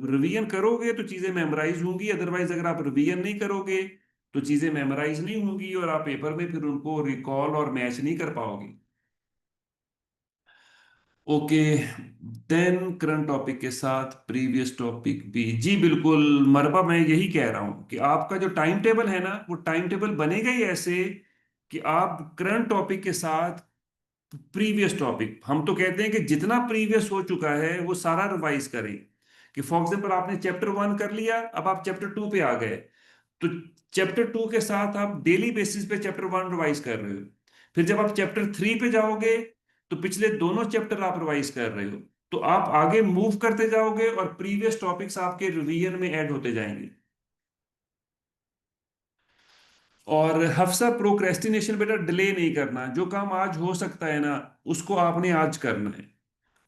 रिवीजन करोगे तो चीजें मेमोराइज होंगी, अदरवाइज अगर आप रिवीजन नहीं करोगे तो चीजें मेमोराइज नहीं होंगी और आप पेपर में फिर उनको रिकॉल और मैच नहीं कर पाओगे। ओके, देन करंट टॉपिक के साथ प्रीवियस टॉपिक भी, जी बिल्कुल मरबा, मैं यही कह रहा हूं कि आपका जो टाइम टेबल है ना, वो टाइम टेबल बनेगा ही ऐसे कि आप करंट टॉपिक के साथ प्रीवियस टॉपिक, हम तो कहते हैं कि जितना प्रीवियस हो चुका है वो सारा रिवाइज करें। कि फॉर एग्जाम्पल आपने चैप्टर 1 कर लिया, अब आप चैप्टर 2 पे आ गए, तो चैप्टर 2 के साथ आप डेली बेसिस पे चैप्टर 1 रिवाइज कर रहे हो। फिर जब आप चैप्टर 3 पे जाओगे तो पिछले दोनों चैप्टर आप रिवाइज कर रहे हो। तो आप आगे मूव करते जाओगे और प्रीवियस टॉपिक्स आपके रिवीजन में ऐड होते जाएंगे। और हफ्सा, प्रोक्रेस्टिनेशन बेटा डिले नहीं करना। जो काम आज हो सकता है ना, उसको आपने आज करना है।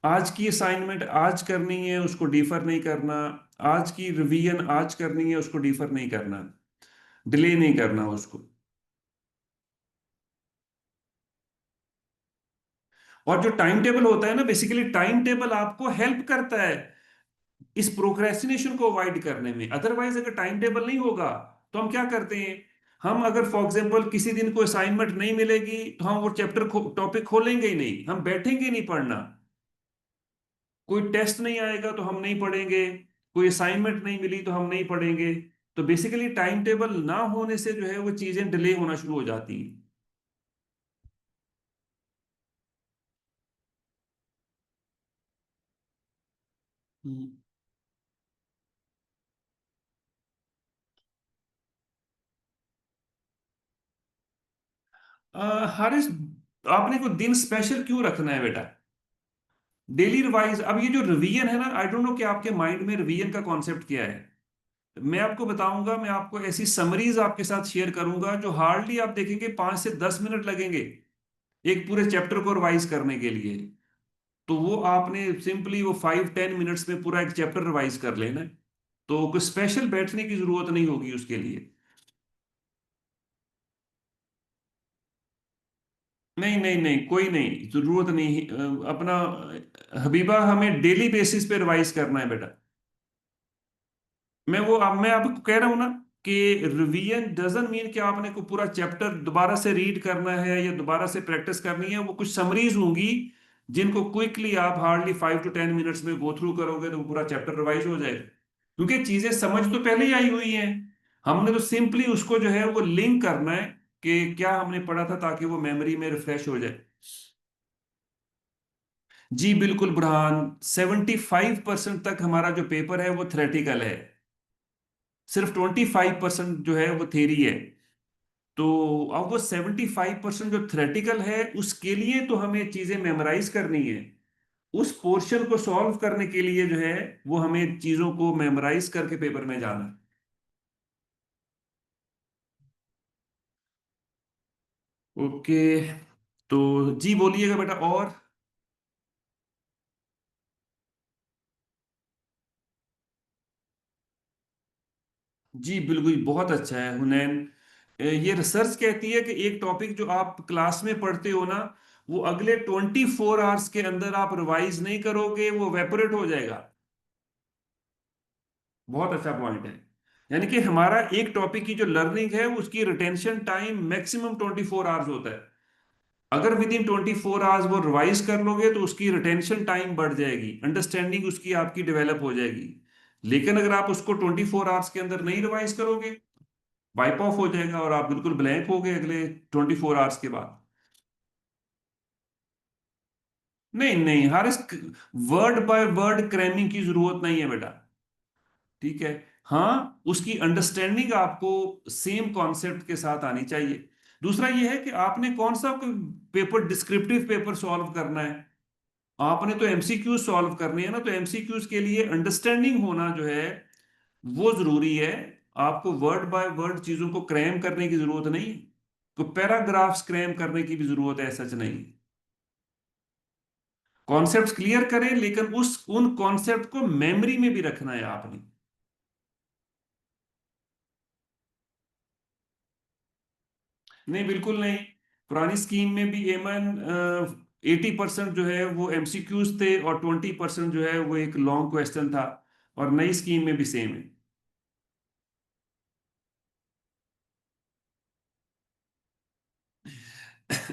आज की असाइनमेंट आज करनी है, उसको डिफर नहीं करना। आज की रिवीजन आज करनी है, उसको डिफर नहीं करना, डिले नहीं करना उसको। और जो टाइम टेबल होता है ना, बेसिकली टाइम टेबल आपको हेल्प करता है इस प्रोक्रेस्टिनेशन को अवॉइड करने में। अदरवाइज अगर टाइम टेबल नहीं होगा तो हम क्या करते हैं, हम अगर फॉर एग्जांपल किसी दिन कोई असाइनमेंट नहीं मिलेगी तो हम वो चैप्टर टॉपिक खोलेंगे ही नहीं, हम बैठेंगे नहीं पढ़ना। कोई टेस्ट नहीं आएगा तो हम नहीं पढ़ेंगे, कोई असाइनमेंट नहीं मिली तो हम नहीं पढ़ेंगे। तो बेसिकली टाइम टेबल ना होने से जो है वो चीजें डिले होना शुरू हो जाती हैं। हम्म। हारिस, आपने को दिन स्पेशल क्यों रखना है बेटा? डेली रिवाइज, अब ये जो रिवीजन है ना, आई डोंट नो कि आपके माइंड में रिवीजन का कॉन्सेप्ट क्या है। मैं आपको बताऊंगा, मैं आपको ऐसी समरीज आपके साथ शेयर करूंगा जो हार्डली आप देखेंगे 5 से 10 मिनट लगेंगे एक पूरे चैप्टर को रिवाइज करने के लिए। तो वो आपने सिंपली वो 5-10 मिनट्स में पूरा एक चैप्टर रिवाइज कर लेना है। तो कोई स्पेशल बैठने की जरूरत नहीं होगी उसके लिए। नहीं नहीं नहीं, कोई नहीं, जरूरत नहीं। अपना हबीबा, हमें डेली बेसिस पे रिवाइज करना है बेटा। मैं आपको कह रहा हूं ना कि रिवीजन डजंट मीन कि आपने को पूरा चैप्टर दोबारा से रीड करना है या दोबारा से प्रैक्टिस करनी है। वो कुछ समरीज होंगी जिनको क्विकली आप हार्डली 5 to 10 मिनट्स में गो थ्रू करोगे तो वो पूरा चैप्टर रिवाइज हो जाएगा। क्योंकि चीजें समझ तो पहले ही आई हुई हैं, हमने तो सिंपली उसको जो है वो लिंक करना है कि क्या हमने पढ़ा था, ताकि वो मेमोरी में रिफ्रेश हो जाए। जी बिल्कुल बुरहान, 75% तक हमारा जो पेपर है वो थ्रेटिकल है, सिर्फ 25% जो है वो थेरी है। तो अब वो 75% जो थ्रेटिकल है उसके लिए तो हमें चीजें मेमोराइज करनी है। उस पोर्शन को सॉल्व करने के लिए जो है वो हमें चीजों को मेमोराइज करके पेपर में जाना है। ओके, तो जी बोलिएगा बेटा। और जी बिल्कुल, बहुत अच्छा है हुनैन। ये रिसर्च कहती है कि एक टॉपिक जो आप क्लास में पढ़ते हो ना, वो अगले 24 आवर्स के अंदर आप रिवाइज नहीं करोगे, वो वेपोरेट हो जाएगा। बहुत अच्छा पॉइंट है। यानी कि हमारा एक टॉपिक की जो लर्निंग है उसकी रिटेंशन टाइम मैक्सिमम 24 आवर्स होता है। अगर विद इन 24 आवर्स वो रिवाइज कर लोगे तो उसकी रिटेंशन टाइम बढ़ जाएगी, अंडरस्टैंडिंग उसकी आपकी डेवलप हो जाएगी। लेकिन अगर आप उसको 24 आवर्स के अंदर नहीं रिवाइज करोगे, वाइप ऑफ हो जाएगा और आप बिल्कुल ब्लैंक हो गए अगले 24 आवर्स के बाद। नहीं नहीं, हर इस वर्ड बाय वर्ड क्रैमिंग की जरूरत नहीं है बेटा। ठीक है। हाँ, उसकी अंडरस्टैंडिंग आपको सेम कॉन्सेप्ट के साथ आनी चाहिए। दूसरा ये है कि आपने कौन सा पेपर, डिस्क्रिप्टिव पेपर सॉल्व करना है। आपने तो एमसीक्यूज सॉल्व करने हैं ना, तो एमसीक्यूज के लिए अंडरस्टैंडिंग होना जो है वो जरूरी है। आपको वर्ड बाय वर्ड चीजों को क्रैम करने की जरूरत नहीं, तो पैराग्राफ्स क्रैम करने की भी जरूरत है सच नहीं। कॉन्सेप्ट्स क्लियर करें, लेकिन उस उन कॉन्सेप्ट को मेमोरी में भी रखना है आपने। नहीं बिल्कुल नहीं, पुरानी स्कीम में भी एमन 80% जो है वो एमसीक्यूज थे और 20% जो है वो एक लॉन्ग क्वेश्चन था, और नई स्कीम में भी सेम है।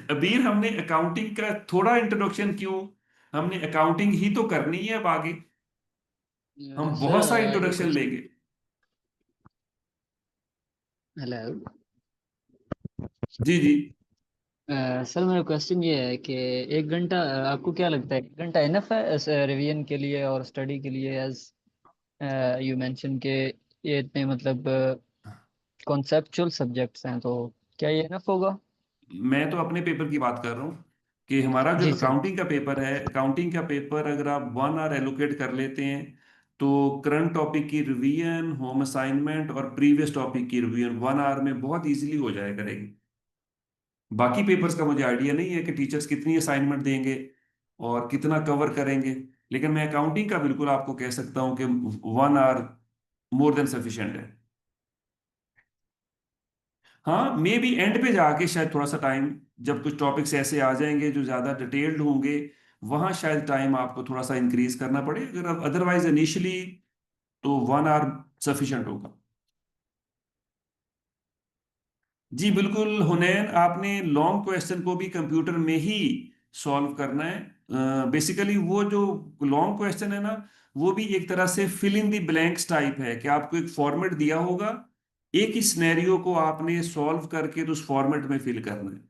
अबीर, हमने अकाउंटिंग का थोड़ा इंट्रोडक्शन क्यों, हमने अकाउंटिंग ही तो करनी है अब आगे, हम बहुत सर सा I have a introduction question. लेंगे। हेलो। जी जी। सर मेरा क्वेश्चन ये है कि 1 घंटा आपको क्या लगता है 1 घंटा इनफ है रिवीजन के लिए और स्टडी के लिए, एज यू मेंशन के ये इतने मतलब कॉन्सेप्चुअल सब्जेक्ट्स हैं, तो क्या ये इनफ होगा? मैं तो अपने पेपर की बात कर रहा हूँ कि हमारा जो जी सर। अकाउंटिंग का पेपर है, अकाउंटिंग का पेपर अगर आप 1 आवर एलोकेट कर लेते हैं तो करंट टॉपिक की रिवीजन, होम असाइनमेंट और प्रीवियस टॉपिक की रिवीजन 1 आवर में बहुत इजीली हो जाया करेगी। बाकी पेपर्स का मुझे आइडिया नहीं है कि टीचर्स कितनी असाइनमेंट देंगे और कितना कवर करेंगे, लेकिन मैं अकाउंटिंग का बिल्कुल आपको कह सकता हूँ कि 1 आवर मोर देन सफिशिएंट है। हाँ, मे बी एंड पे जाके शायद थोड़ा सा टाइम, जब कुछ टॉपिक्स ऐसे आ जाएंगे जो ज्यादा डिटेल्ड होंगे, वहां शायद टाइम आपको थोड़ा सा इंक्रीज करना पड़े। अगर अदरवाइज इनिशियली तो 1 आवर सफिशिएंट होगा। जी बिल्कुल हुनैन, आपने लॉन्ग क्वेश्चन को भी कंप्यूटर में ही सॉल्व करना है। बेसिकली वो जो लॉन्ग क्वेश्चन है ना, वो भी एक तरह से fill in the blanks type है कि आपको एक फॉर्मेट दिया होगा, एक ही सिनेरियो को आपने सॉल्व करके तो उस फॉर्मेट में फिल करना है।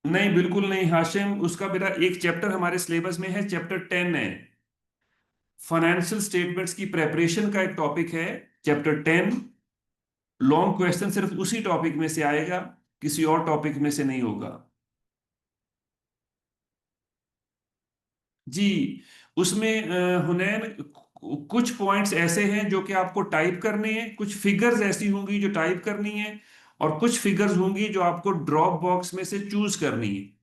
नहीं बिल्कुल नहीं हाशिम, उसका मेरा एक चैप्टर हमारे सिलेबस में है, चैप्टर 10 है। फाइनेंशियल स्टेटमेंट्स की प्रेपरेशन का एक टॉपिक है, चैप्टर 10। लॉन्ग क्वेश्चन सिर्फ उसी टॉपिक में से आएगा, किसी और टॉपिक में से नहीं होगा। जी, उसमें हुनैन कुछ पॉइंट्स ऐसे हैं जो कि आपको टाइप करने हैं, कुछ फिगर्स ऐसी होंगी जो टाइप करनी है, और कुछ फिगर्स होंगी जो आपको ड्रॉप बॉक्स में से चूज करनी है।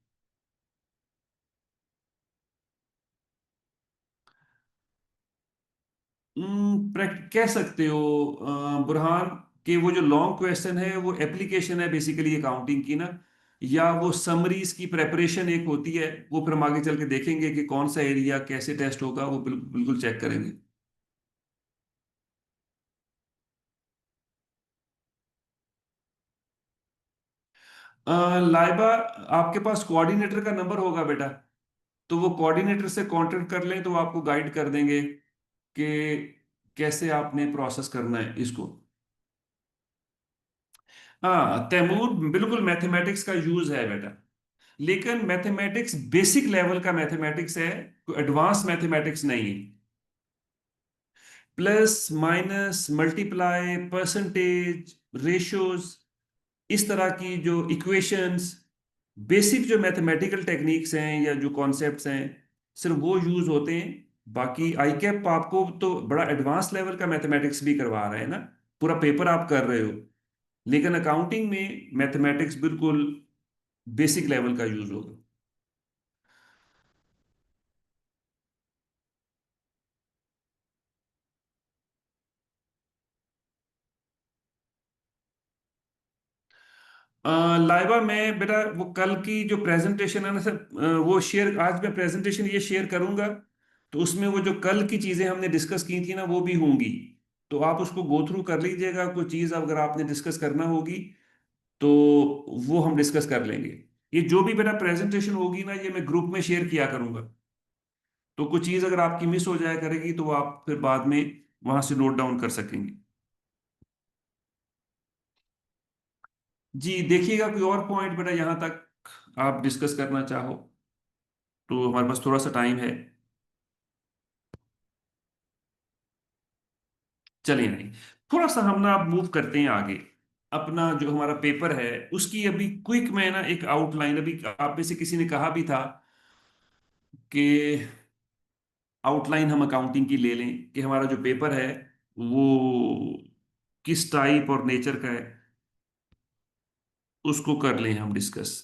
कह सकते हो बुरहान, कि वो जो लॉन्ग क्वेश्चन है वो एप्लीकेशन है बेसिकली अकाउंटिंग की ना, या वो समरीज की प्रेपरेशन एक होती है, वो फिर हम आगे चल के देखेंगे कि कौन सा एरिया कैसे टेस्ट होगा, वो बिल्कुल चेक करेंगे। लाइबा, आपके पास कोऑर्डिनेटर का नंबर होगा बेटा, तो वो कोऑर्डिनेटर से कांटेक्ट कर लें तो वो आपको गाइड कर देंगे कि कैसे आपने प्रोसेस करना है इसको। हाँ तैमूर, बिल्कुल मैथमेटिक्स का यूज है बेटा, लेकिन मैथमेटिक्स बेसिक लेवल का मैथमेटिक्स है, कोई एडवांस मैथमेटिक्स नहीं है। Plus minus multiply percentage ratios, इस तरह की जो इक्वेशंस, बेसिक जो मैथमेटिकल टेक्निक्स हैं या जो कॉन्सेप्ट्स हैं, सिर्फ वो यूज होते हैं। बाकी आई कैप आपको तो बड़ा एडवांस लेवल का मैथमेटिक्स भी करवा रहा है ना, पूरा पेपर आप कर रहे हो, लेकिन अकाउंटिंग में मैथमेटिक्स बिल्कुल बेसिक लेवल का यूज होगा। लाइबा में बेटा वो कल की जो प्रेजेंटेशन है ना सर, वो शेयर, आज मैं प्रेजेंटेशन ये शेयर करूंगा, तो उसमें वो जो कल की चीजें हमने डिस्कस की थी ना वो भी होंगी, तो आप उसको गो थ्रू कर लीजिएगा, कोई चीज अगर आपने डिस्कस करना होगी तो वो हम डिस्कस कर लेंगे। ये जो भी बेटा प्रेजेंटेशन होगी ना, ये मैं ग्रुप में शेयर किया करूंगा, तो कुछ चीज अगर आपकी मिस हो जाया करेगी तो वो आप फिर बाद में वहां से नोट डाउन कर सकेंगे। जी देखिएगा, कोई और पॉइंट बेटा यहाँ तक आप डिस्कस करना चाहो तो हमारे पास थोड़ा सा टाइम है। चलिए नहीं, थोड़ा सा हम ना आप मूव करते हैं आगे। अपना जो हमारा पेपर है उसकी अभी क्विक में ना एक आउटलाइन, अभी आप में से किसी ने कहा भी था कि आउटलाइन हम अकाउंटिंग की ले लें, कि हमारा जो पेपर है वो किस टाइप और नेचर का है, उसको कर लें हम डिस्कस।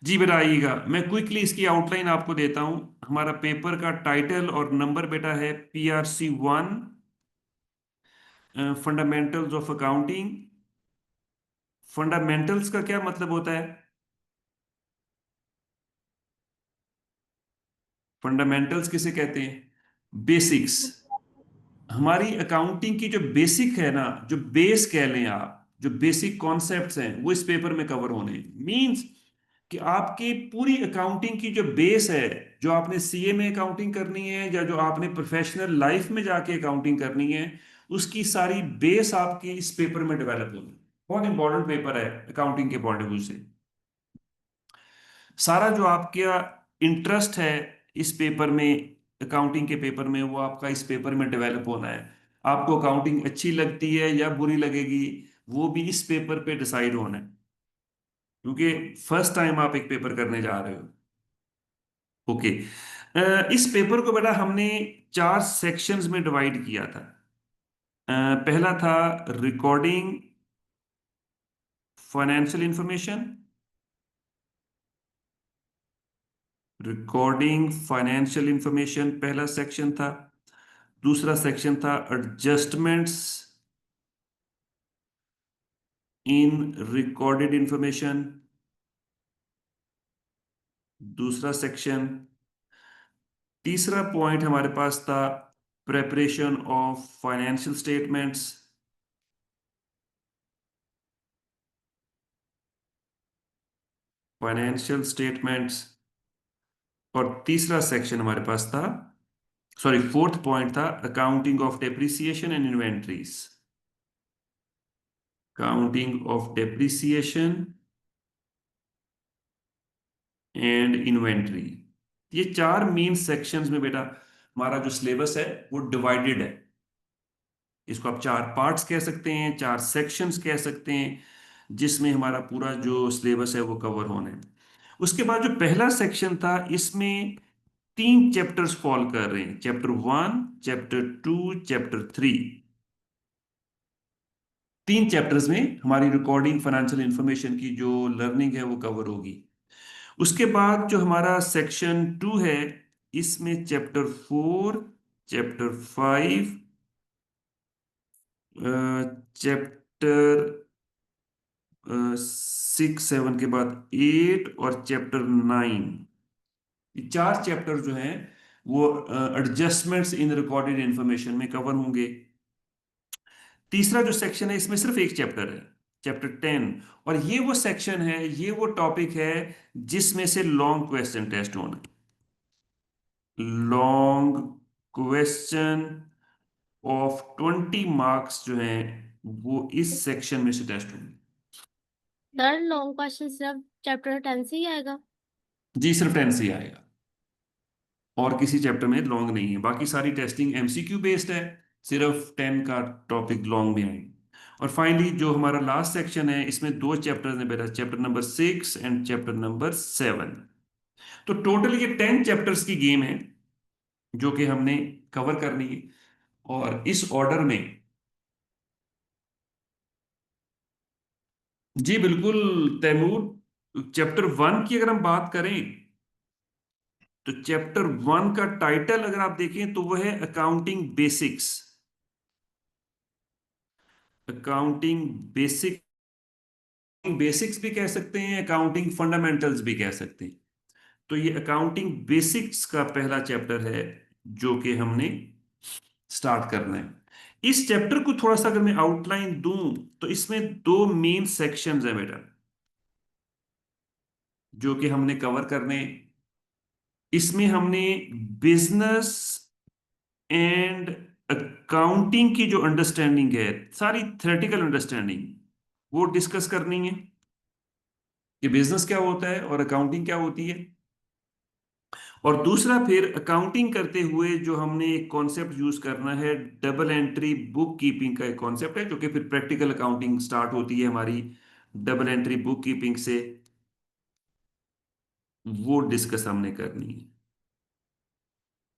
जी बेटा आइएगा, मैं क्विकली इसकी आउटलाइन आपको देता हूं। हमारा पेपर का टाइटल और नंबर बेटा है PRC 1, fundamentals of accounting. Fundamentals का क्या मतलब होता है? फंडामेंटल्स किसे कहते हैं? बेसिक्स। हमारी अकाउंटिंग की जो बेसिक है ना, जो बेस कह लें आप, जो बेसिक कॉन्सेप्ट्स हैं वो इस पेपर में कवर होने, मींस कि आपकी पूरी अकाउंटिंग की जो बेस है, जो आपने सीए में अकाउंटिंग करनी है या जो आपने प्रोफेशनल लाइफ में जाके अकाउंटिंग करनी है, उसकी सारी बेस आपकी इस पेपर में डेवलप होगी। बहुत इंपॉर्टेंट पेपर है अकाउंटिंग के पॉइंट ऑफ व्यू से। सारा जो आपका इंटरेस्ट है इस पेपर में, अकाउंटिंग के पेपर में, वो आपका इस पेपर में डेवलप होना है। आपको अकाउंटिंग अच्छी लगती है या बुरी लगेगी, वो भी इस पेपर पे डिसाइड होना है, क्योंकि फर्स्ट टाइम आप एक पेपर करने जा रहे हो। ओके, इस पेपर को बेटा हमने 4 सेक्शंस में डिवाइड किया था। पहला था recording financial information, recording financial information पहला सेक्शन था। दूसरा सेक्शन था एडजस्टमेंट्स इन रिकॉर्डेड इंफॉर्मेशन, दूसरा सेक्शन। तीसरा पॉइंट हमारे पास था preparation of financial statements, financial statements. और तीसरा सेक्शन हमारे पास था, सॉरी फोर्थ पॉइंट था accounting of depreciation and inventories, counting of depreciation and inventory. ये 4 मेन सेक्शंस में बेटा हमारा जो सिलेबस है वो डिवाइडेड है। इसको आप 4 पार्ट्स कह सकते हैं, 4 सेक्शंस कह सकते हैं। जिसमें हमारा पूरा जो सिलेबस है वो कवर होना है। उसके बाद जो पहला सेक्शन था, इसमें 3 चैप्टर्स फॉल कर रहे हैं, चैप्टर 1, चैप्टर 2, चैप्टर 3। 3 चैप्टर्स में हमारी रिकॉर्डिंग फाइनेंशियल इंफॉर्मेशन की जो लर्निंग है वो कवर होगी। उसके बाद जो हमारा सेक्शन 2 है, इसमें चैप्टर 4, चैप्टर 5, चैप्टर 6, 7 के बाद 8 और चैप्टर 9। ये 4 चैप्टर जो हैं वो एडजस्टमेंट्स इन रिकॉर्डेड इंफॉर्मेशन में कवर होंगे। तीसरा जो सेक्शन है, इसमें सिर्फ एक चैप्टर है, चैप्टर 10। और ये वो सेक्शन है, ये वो टॉपिक है जिसमें से लॉन्ग क्वेश्चन टेस्ट होना। लॉन्ग क्वेश्चन ऑफ 20 मार्क्स जो हैं वो इस सेक्शन में से टेस्ट होंगे। सर लॉन्ग क्वेश्चन सिर्फ चैप्टर 10 से ही आएगा? जी, सिर्फ 10 से ही आएगा, और किसी चैप्टर में लॉन्ग नहीं है। बाकी सारी टेस्टिंग एमसीक्यू बेस्ड है, सिर्फ 10 का टॉपिक लॉन्ग में आएंगे। और फाइनली जो हमारा लास्ट सेक्शन है, इसमें 2 चैप्टर्स हैं बेटा, chapter number 6 and chapter number 7। तो टोटल ये 10 चैप्टर्स की गेम है जो कि हमने कवर करनी है, और इस ऑर्डर में। जी बिल्कुल तैमूर, चैप्टर 1 की अगर हम बात करें तो चैप्टर 1 का टाइटल अगर आप देखें तो वह है accounting basics. Accounting basic, basics भी कह सकते हैं, अकाउंटिंग फंडामेंटल्स भी कह सकते हैं। तो ये अकाउंटिंग बेसिक्स का पहला चैप्टर है जो कि हमने स्टार्ट करना है। इस चैप्टर को थोड़ा सा अगर मैं आउटलाइन दूं तो इसमें 2 मेन सेक्शंस हैं बेटा जो कि हमने कवर करने। इसमें हमने बिजनेस एंड अकाउंटिंग की जो अंडरस्टैंडिंग है, सारी थ्योरेटिकल अंडरस्टैंडिंग, वो डिस्कस करनी है कि बिजनेस क्या होता है और अकाउंटिंग क्या होती है। और दूसरा फिर अकाउंटिंग करते हुए जो हमने एक कॉन्सेप्ट यूज करना है, डबल एंट्री बुक कीपिंग का एक कॉन्सेप्ट है, जो कि फिर प्रैक्टिकल अकाउंटिंग स्टार्ट होती है हमारी डबल एंट्री बुक कीपिंग से, वो डिस्कस हमने करनी है।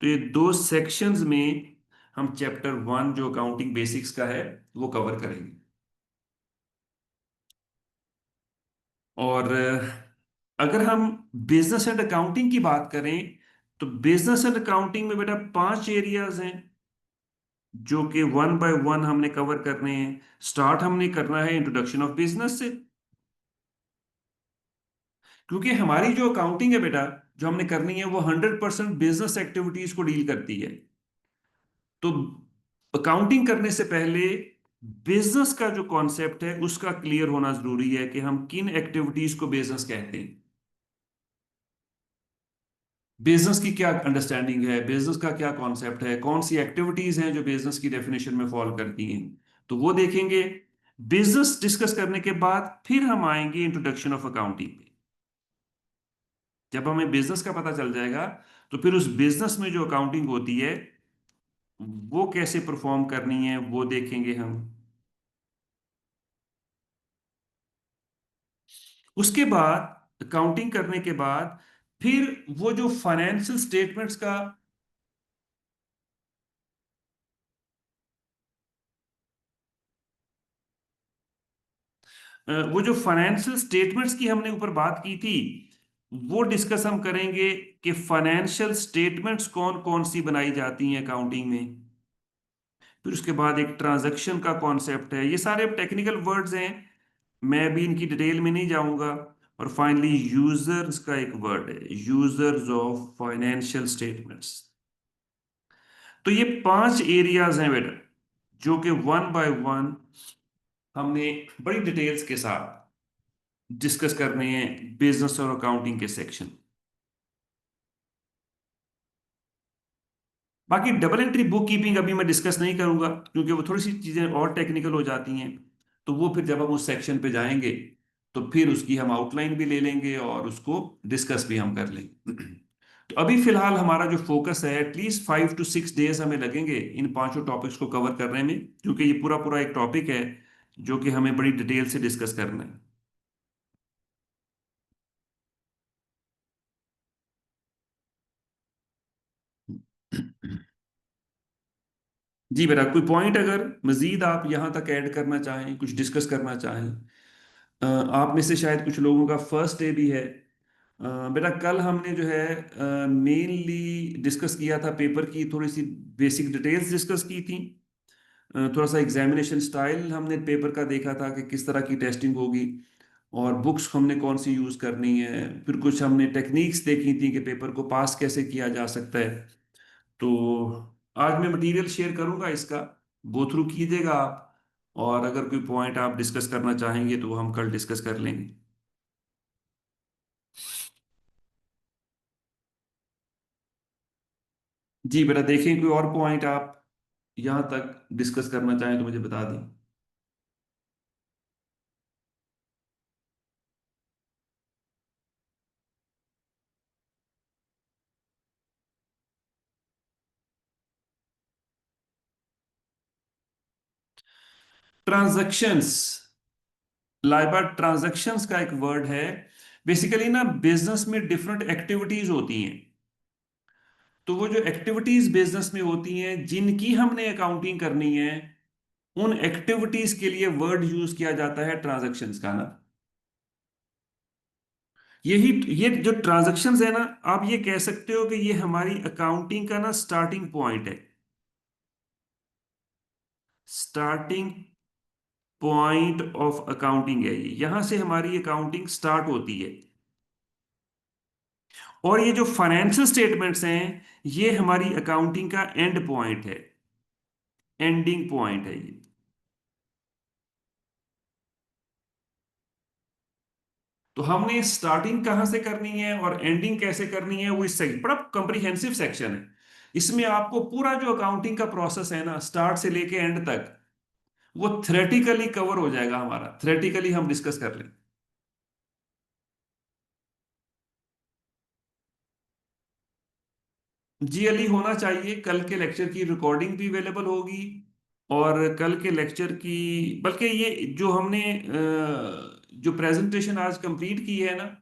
तो ये 2 सेक्शंस में हम चैप्टर 1 जो अकाउंटिंग बेसिक्स का है वो कवर करेंगे। और अगर हम बिजनेस एंड अकाउंटिंग की बात करें तो बिजनेस एंड अकाउंटिंग में बेटा 5 एरियाज हैं जो कि 1 बाय 1 हमने कवर करने हैं। स्टार्ट हमने करना है इंट्रोडक्शन ऑफ बिजनेस से, क्योंकि हमारी जो अकाउंटिंग है बेटा जो हमने करनी है वो 100% बिजनेस एक्टिविटीज को डील करती है। तो अकाउंटिंग करने से पहले बिजनेस का जो कॉन्सेप्ट है उसका क्लियर होना जरूरी है कि हम किन एक्टिविटीज को बिजनेस कहते हैं, बिजनेस की क्या अंडरस्टैंडिंग है, बिजनेस का क्या कॉन्सेप्ट है, कौन सी एक्टिविटीज हैं जो बिजनेस की डेफिनेशन में फॉल करती हैं, तो वो देखेंगे। बिजनेस डिस्कस करने के बाद फिर हम आएंगे इंट्रोडक्शन ऑफ अकाउंटिंग पे। जब हमें बिजनेस का पता चल जाएगा तो फिर उस बिजनेस में जो अकाउंटिंग होती है वो कैसे परफॉर्म करनी है वो देखेंगे हम। उसके बाद अकाउंटिंग करने के बाद फिर वो जो फाइनेंशियल स्टेटमेंट्स का वो जो फाइनेंशियल स्टेटमेंट्स की हमने ऊपर बात की थी वो डिस्कस हम करेंगे कि फाइनेंशियल स्टेटमेंट्स कौन कौन सी बनाई जाती हैं अकाउंटिंग में। फिर उसके बाद एक ट्रांजैक्शन का कॉन्सेप्ट है, ये सारे टेक्निकल वर्ड्स हैं, मैं भी इनकी डिटेल में नहीं जाऊंगा। और फाइनली यूजर्स का एक वर्ड है, यूजर्स ऑफ फाइनेंशियल स्टेटमेंट्स। तो ये 5 एरियाज हैं बेटा जो कि 1 बाय 1 हमने बड़ी डिटेल्स के साथ डिस्कस करने हैं बिजनेस और अकाउंटिंग के सेक्शन। बाकी डबल एंट्री बुक कीपिंग अभी मैं डिस्कस नहीं करूंगा क्योंकि वो थोड़ी सी चीजें और टेक्निकल हो जाती हैं, तो वो फिर जब हम उस सेक्शन पे जाएंगे तो फिर उसकी हम आउटलाइन भी ले लेंगे और उसको डिस्कस भी हम कर लेंगे। तो अभी फिलहाल हमारा जो फोकस है, एटलीस्ट 5 to 6 डेज हमें लगेंगे इन 5 टॉपिक्स को कवर करने में, क्योंकि ये पूरा पूरा एक टॉपिक है जो कि हमें बड़ी डिटेल से डिस्कस करना है। जी बेटा, कोई पॉइंट अगर मजीद आप यहाँ तक ऐड करना चाहें, कुछ डिस्कस करना चाहें। आप में से शायद कुछ लोगों का फर्स्ट डे भी है। बेटा कल हमने जो है मेनली डिस्कस किया था पेपर की थोड़ी सी बेसिक डिटेल्स डिस्कस की थी। थोड़ा सा एग्जामिनेशन स्टाइल हमने पेपर का देखा था कि किस तरह की टेस्टिंग होगी, और बुक्स हमने कौन सी यूज़ करनी है। फिर कुछ हमने टेक्निक्स देखी थी कि पेपर को पास कैसे किया जा सकता है। तो आज मैं मटेरियल शेयर करूंगा, इसका गो थ्रू कीजिएगा आप, और अगर कोई पॉइंट आप डिस्कस करना चाहेंगे तो हम कल डिस्कस कर लेंगे। जी बेटा, देखें कोई और पॉइंट आप यहाँ तक डिस्कस करना चाहें तो मुझे बता दें। ट्रांजैक्शंस, लाइबा ट्रांजैक्शंस का एक वर्ड है। बेसिकली ना बिजनेस में डिफरेंट एक्टिविटीज होती हैं, तो वो जो एक्टिविटीज बिजनेस में होती हैं जिनकी हमने अकाउंटिंग करनी है, उन एक्टिविटीज के लिए वर्ड यूज किया जाता है ट्रांजैक्शंस का ना। यही ये जो ट्रांजैक्शंस है ना, आप ये कह सकते हो कि ये हमारी अकाउंटिंग का ना स्टार्टिंग पॉइंट है। स्टार्टिंग पॉइंट ऑफ अकाउंटिंग है ये, यहां से हमारी अकाउंटिंग स्टार्ट होती है। और ये जो फाइनेंशियल स्टेटमेंट्स हैं, ये हमारी अकाउंटिंग का एंड पॉइंट है, एंडिंग पॉइंट है ये। तो हमने स्टार्टिंग कहां से करनी है और एंडिंग कैसे करनी है, वो इस सेक्शन बड़ा कॉम्प्रिहेंसिव सेक्शन है। इसमें आपको पूरा जो अकाउंटिंग का प्रोसेस है ना, स्टार्ट से लेके एंड तक, वो थ्योरेटिकली कवर हो जाएगा हमारा, थ्योरेटिकली हम डिस्कस कर लें। जीएलई होना चाहिए। कल के लेक्चर की रिकॉर्डिंग भी अवेलेबल होगी, और कल के लेक्चर की, बल्कि ये जो हमने जो प्रेजेंटेशन आज कंप्लीट की है ना,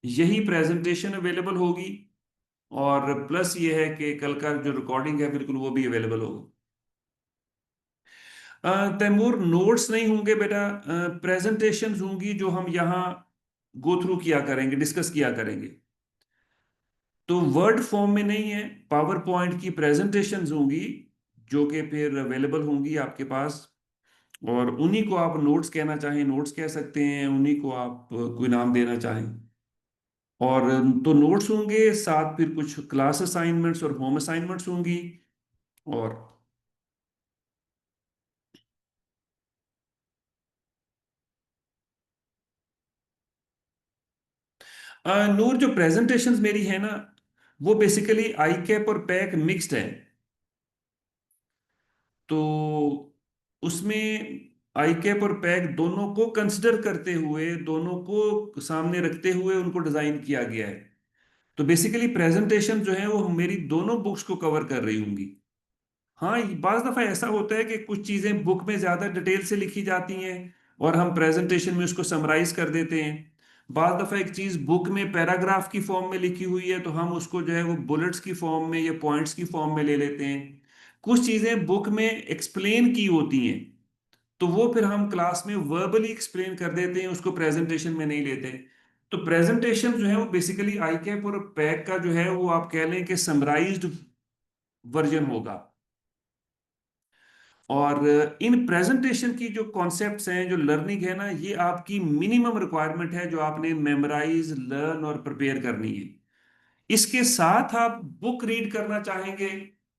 यही प्रेजेंटेशन अवेलेबल होगी। और प्लस ये है कि कल का जो रिकॉर्डिंग है बिल्कुल वो भी अवेलेबल होगा। तैमूर, नोट्स नहीं होंगे बेटा, प्रेजेंटेशंस होंगी जो हम यहाँ गो थ्रू किया करेंगे, डिस्कस किया करेंगे। तो वर्ड फॉर्म में नहीं है, पावर पॉइंट की प्रेजेंटेशंस होंगी जो कि फिर अवेलेबल होंगी आपके पास। और उन्हीं को आप नोट्स कहना चाहें नोट्स कह सकते हैं, उन्हीं को आप कोई नाम देना चाहें। और तो नोट्स होंगे, साथ फिर कुछ क्लास असाइनमेंट्स और होम असाइनमेंट्स होंगी। और नूर, जो प्रेजेंटेशंस मेरी है ना, वो बेसिकली आई कैप और पैक मिक्स्ड है। तो उसमें आई कैप और पैक दोनों को कंसिडर करते हुए, दोनों को सामने रखते हुए उनको डिजाइन किया गया है। तो बेसिकली प्रेजेंटेशन जो है वो मेरी दोनों बुक्स को कवर कर रही होंगी। हाँ, बाज दफा ऐसा होता है कि कुछ चीजें बुक में ज्यादा डिटेल से लिखी जाती हैं और हम प्रेजेंटेशन में उसको समराइज कर देते हैं। बाज दफा एक चीज बुक में पैराग्राफ की फॉर्म में लिखी हुई है तो हम उसको जो है वो बुलेट्स की फॉर्म में या पॉइंट्स की फॉर्म में ले लेते हैं। कुछ चीजें बुक में एक्सप्लेन की होती हैं तो वो फिर हम क्लास में वर्बली एक्सप्लेन कर देते हैं, उसको प्रेजेंटेशन में नहीं लेते। तो प्रेजेंटेशन जो है वो बेसिकली आई कैप और पैक का जो है वो आप कह लें कि समराइज्ड वर्जन होगा। और इन प्रेजेंटेशन की जो कॉन्सेप्ट्स हैं, जो लर्निंग है ना, ये आपकी मिनिमम रिक्वायरमेंट है जो आपने मेमोराइज, लर्न और प्रिपेयर करनी है। इसके साथ आप बुक रीड करना चाहेंगे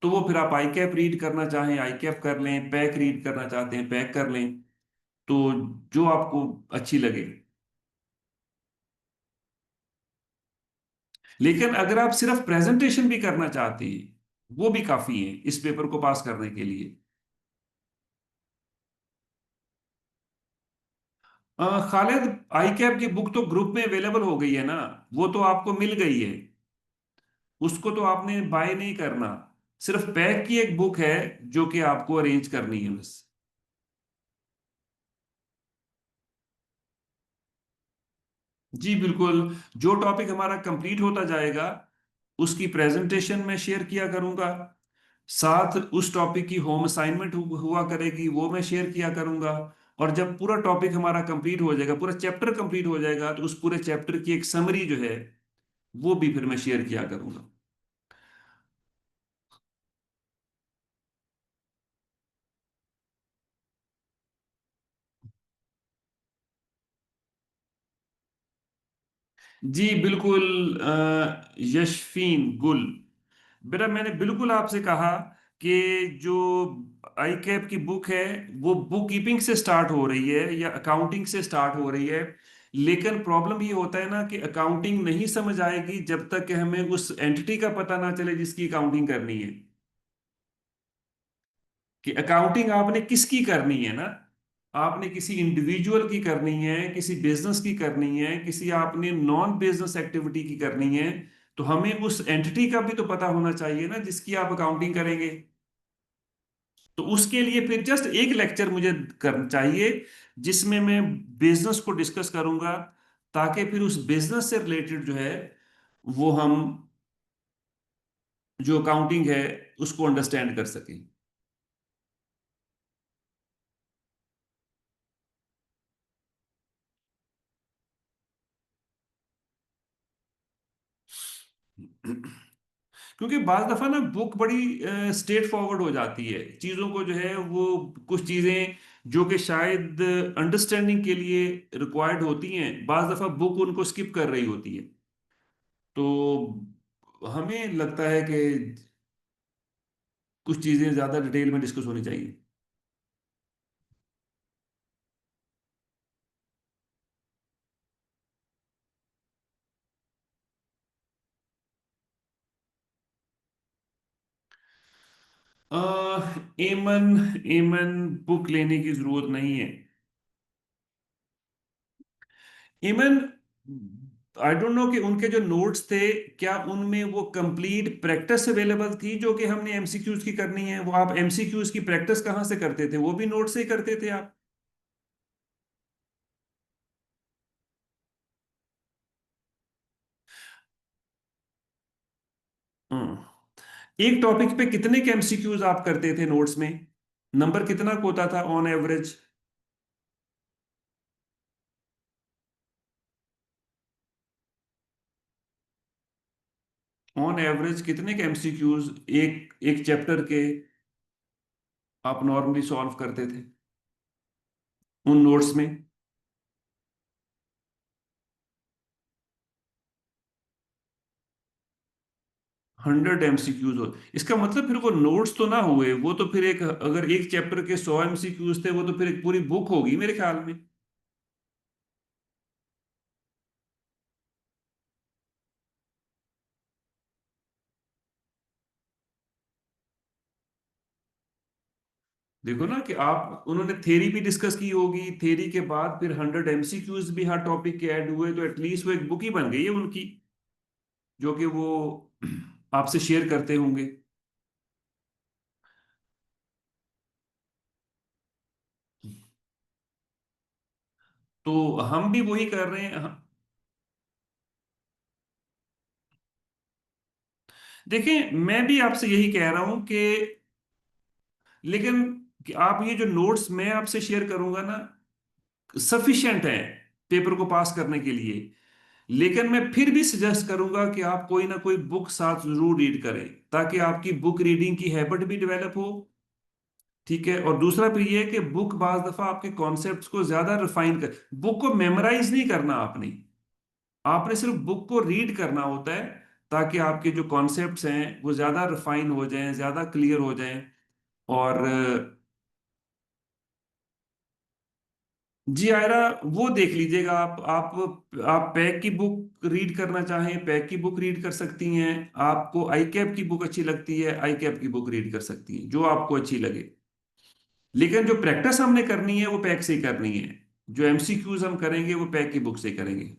तो वो फिर आप आई कैप रीड करना चाहें आई कैप कर लें, पैक रीड करना चाहते हैं पैक कर लें, तो जो आपको अच्छी लगे। लेकिन अगर आप सिर्फ प्रेजेंटेशन भी करना चाहते हैं वो भी काफी है इस पेपर को पास करने के लिए। खालिद, आई कैप की बुक तो ग्रुप में अवेलेबल हो गई है ना, वो तो आपको मिल गई है, उसको तो आपने बाय नहीं करना। सिर्फ पैक की एक बुक है जो कि आपको अरेंज करनी है बस। जी बिल्कुल, जो टॉपिक हमारा कंप्लीट होता जाएगा उसकी प्रेजेंटेशन मैं शेयर किया करूंगा, साथ उस टॉपिक की होम असाइनमेंट हुआ करेगी, वो मैं शेयर किया करूंगा। और जब पूरा टॉपिक हमारा कंप्लीट हो जाएगा, पूरा चैप्टर कंप्लीट हो जाएगा, तो उस पूरे चैप्टर की एक समरी जो है वो भी फिर मैं शेयर किया करूंगा। जी बिल्कुल, यशफीन गुल, बेटा मैंने बिल्कुल आपसे कहा कि जो आई कैप की बुक है वो बुक कीपिंग से स्टार्ट हो रही है या अकाउंटिंग से स्टार्ट हो रही है, लेकिन प्रॉब्लम ये होता है ना कि अकाउंटिंग नहीं समझ आएगी जब तक कि हमें उस एंटिटी का पता ना चले जिसकी अकाउंटिंग करनी है, कि अकाउंटिंग आपने किसकी करनी है ना। आपने किसी इंडिविजुअल की करनी है, किसी बिजनेस की करनी है, किसी आपने नॉन बिजनेस एक्टिविटी की करनी है, तो हमें उस एंटिटी का भी तो पता होना चाहिए ना जिसकी आप अकाउंटिंग करेंगे। तो उसके लिए फिर जस्ट एक लेक्चर मुझे कर चाहिए जिसमें मैं बिजनेस को डिस्कस करूंगा, ताकि फिर उस बिजनेस से रिलेटेड जो है वो हम जो अकाउंटिंग है उसको अंडरस्टैंड कर सकें। क्योंकि बाज दफा ना बुक बड़ी स्ट्रेट फॉरवर्ड हो जाती है, चीजों को जो है वो कुछ चीजें जो कि शायद अंडरस्टैंडिंग के लिए रिक्वायर्ड होती हैं, बाज दफा बुक उनको स्किप कर रही होती है। तो हमें लगता है कि कुछ चीजें ज्यादा डिटेल में डिस्कस होनी चाहिए। एमन एमन बुक लेने की जरूरत नहीं है। एमन, आई डोंट नो कि उनके जो नोट्स थे क्या उनमें वो कंप्लीट प्रैक्टिस अवेलेबल थी जो कि हमने एमसीक्यूज की करनी है। वो आप एमसीक्यूज की प्रैक्टिस कहाँ से करते थे, वो भी नोट से ही करते थे आप? हम्म। एक टॉपिक पे कितने के एमसीक्यूज आप करते थे नोट्स में? नंबर कितना को होता था ऑन एवरेज? ऑन एवरेज कितने के एमसीक्यूज एक एक चैप्टर के आप नॉर्मली सॉल्व करते थे उन नोट्स में? 100 एमसीक्यूज हो, इसका मतलब फिर वो नोट्स तो ना हुए, वो तो फिर एक, अगर एक चैप्टर के 100 एमसीक्यूज थे वो तो फिर एक पूरी बुक होगी मेरे ख्याल में। देखो ना कि आप, उन्होंने थ्योरी भी डिस्कस की होगी, थ्योरी के बाद फिर 100 एमसीक्यूज भी हर टॉपिक के ऐड हुए, तो एटलीस्ट वो एक बुक ही बन गई है उनकी, जो कि वो आपसे शेयर करते होंगे। तो हम भी वही कर रहे हैं। देखें, मैं भी आपसे यही कह रहा हूं कि, लेकिन कि आप ये जो नोट्स मैं आपसे शेयर करूंगा ना सफिशिएंट है पेपर को पास करने के लिए, लेकिन मैं फिर भी सजेस्ट करूंगा कि आप कोई ना कोई बुक साथ जरूर रीड करें, ताकि आपकी बुक रीडिंग की हैबिट भी डेवलप हो। ठीक है, और दूसरा फिर ये है कि बुक बाज दफा आपके कॉन्सेप्ट्स को ज्यादा रिफाइन कर, बुक को मेमोराइज नहीं करना आपने, आपने सिर्फ बुक को रीड करना होता है, ताकि आपके जो कॉन्सेप्ट्स हैं वो ज्यादा रिफाइन हो जाएं, ज्यादा क्लियर हो जाएं। और जी आयरा, वो देख लीजिएगा आप पैक की बुक रीड करना चाहें पैक की बुक रीड कर सकती हैं, आपको आई कैप की बुक अच्छी लगती है आई कैप की बुक रीड कर सकती हैं, जो आपको अच्छी लगे। लेकिन जो प्रैक्टिस हमने करनी है वो पैक से ही करनी है, जो एमसीक्यूज हम करेंगे वो पैक की बुक से ही करेंगे।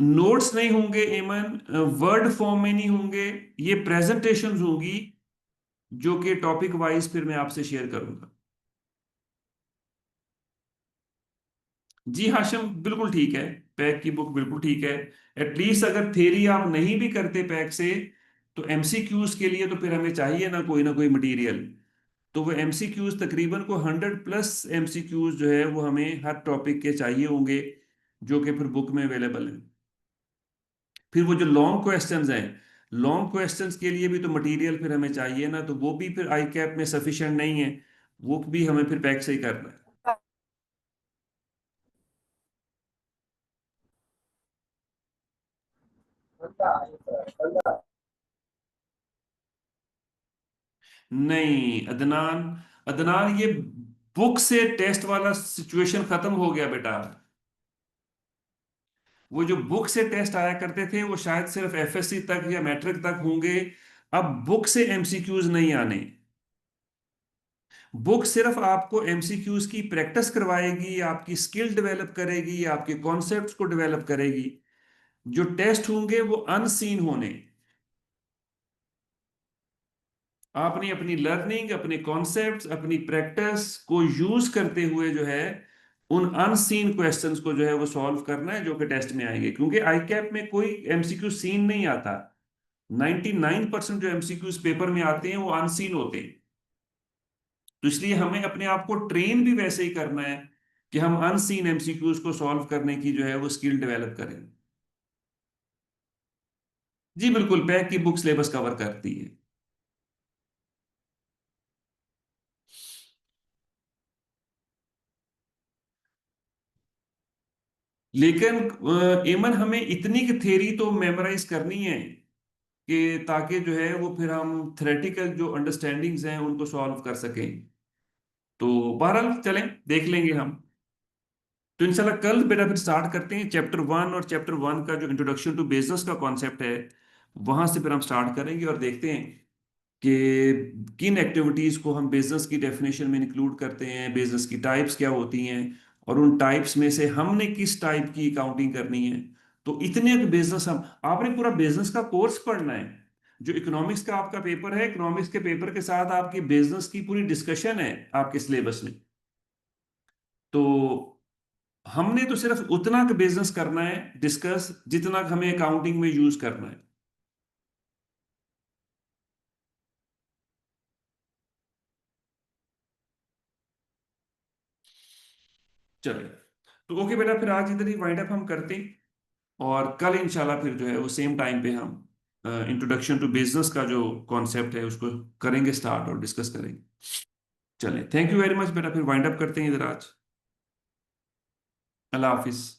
नोट्स नहीं होंगे एमन, वर्ड फॉर्म में नहीं होंगे, ये प्रेजेंटेशंस होंगी जो कि टॉपिक वाइज फिर मैं आपसे शेयर करूंगा। जी हाशिम, बिल्कुल ठीक है। पैक की बुक बिल्कुल ठीक है। एटलीस्ट अगर थ्योरी आप नहीं भी करते पैक से, तो एमसीक्यूज के लिए तो फिर हमें चाहिए ना कोई मटेरियल। तो वो एमसीक्यूज तकरीबन को 100+ एमसीक्यूज जो है वो हमें हर टॉपिक के चाहिए होंगे, जो कि फिर बुक में अवेलेबल है। फिर वो जो लॉन्ग क्वेश्चंस हैं, लॉन्ग क्वेश्चंस के लिए भी तो मटेरियल फिर हमें चाहिए ना, तो वो भी फिर आई कैप में सफिशिएंट नहीं है। वो भी हमें फिर पैक से ही करना है। नहीं अदनान, अदनान ये बुक से टेस्ट वाला सिचुएशन खत्म हो गया बेटा। वो जो बुक से टेस्ट आया करते थे वो शायद सिर्फ एफएससी तक या मैट्रिक तक होंगे। अब बुक से एमसीक्यूज नहीं आने। बुक सिर्फ आपको एमसीक्यूज की प्रैक्टिस करवाएगी, आपकी स्किल डेवलप करेगी, आपके कॉन्सेप्ट्स को डेवलप करेगी। जो टेस्ट होंगे वो अनसीन होने। आपने अपनी लर्निंग, अपने कॉन्सेप्ट्स, अपनी प्रैक्टिस को यूज करते हुए जो है उन अनसीन क्वेश्चंस को जो है वो सॉल्व करना है, जो कि टेस्ट में आएंगे। क्योंकि आई कैप में कोई एमसीक्यू सीन नहीं आता। 99% जो एमसीक्यूज पेपर में आते हैं वो अनसीन होते हैं। तो इसलिए हमें अपने आप को ट्रेन भी वैसे ही करना है कि हम अनसीन एमसीक्यूज को सॉल्व करने की जो है वो स्किल डेवलप करें। जी बिल्कुल, पैक की बुक सिलेबस कवर करती है। लेकिन एमन हमें इतनी की थ्योरी तो मेमोराइज करनी है कि ताकि जो है वो फिर हम थ्योरेटिकल जो अंडरस्टैंडिंग्स हैं उनको सॉल्व कर सकें। तो बहरहाल चलें, देख लेंगे हम। तो इंशाल्लाह कल बेटा फिर स्टार्ट करते हैं चैप्टर 1, और चैप्टर 1 का जो इंट्रोडक्शन टू बिजनेस का कॉन्सेप्ट है वहां से फिर हम स्टार्ट करेंगे और देखते हैं कि किन एक्टिविटीज को हम बिजनेस की डेफिनेशन में इंक्लूड करते हैं, बिजनेस की टाइप्स क्या होती हैं, और उन टाइप्स में से हमने किस टाइप की अकाउंटिंग करनी है। तो इतने बिजनेस हम, आपने पूरा बिजनेस का कोर्स पढ़ना है। जो इकोनॉमिक्स का आपका पेपर है, इकोनॉमिक्स के पेपर के साथ आपकी बिजनेस की पूरी डिस्कशन है आपके सिलेबस में। तो हमने तो सिर्फ उतना का बिजनेस करना है डिस्कस, जितना का हमें अकाउंटिंग में यूज करना है। चलिए, तो ओके बेटा, फिर आज इधर ही वाइंड अप हम करते हैं, और कल इंशाल्लाह फिर जो है वो सेम टाइम पे हम इंट्रोडक्शन टू बिजनेस का जो कॉन्सेप्ट है उसको करेंगे स्टार्ट और डिस्कस करेंगे। चलें, थैंक यू वेरी मच बेटा, फिर वाइंड अप करते हैं इधर आज। अल्लाह हाफिज।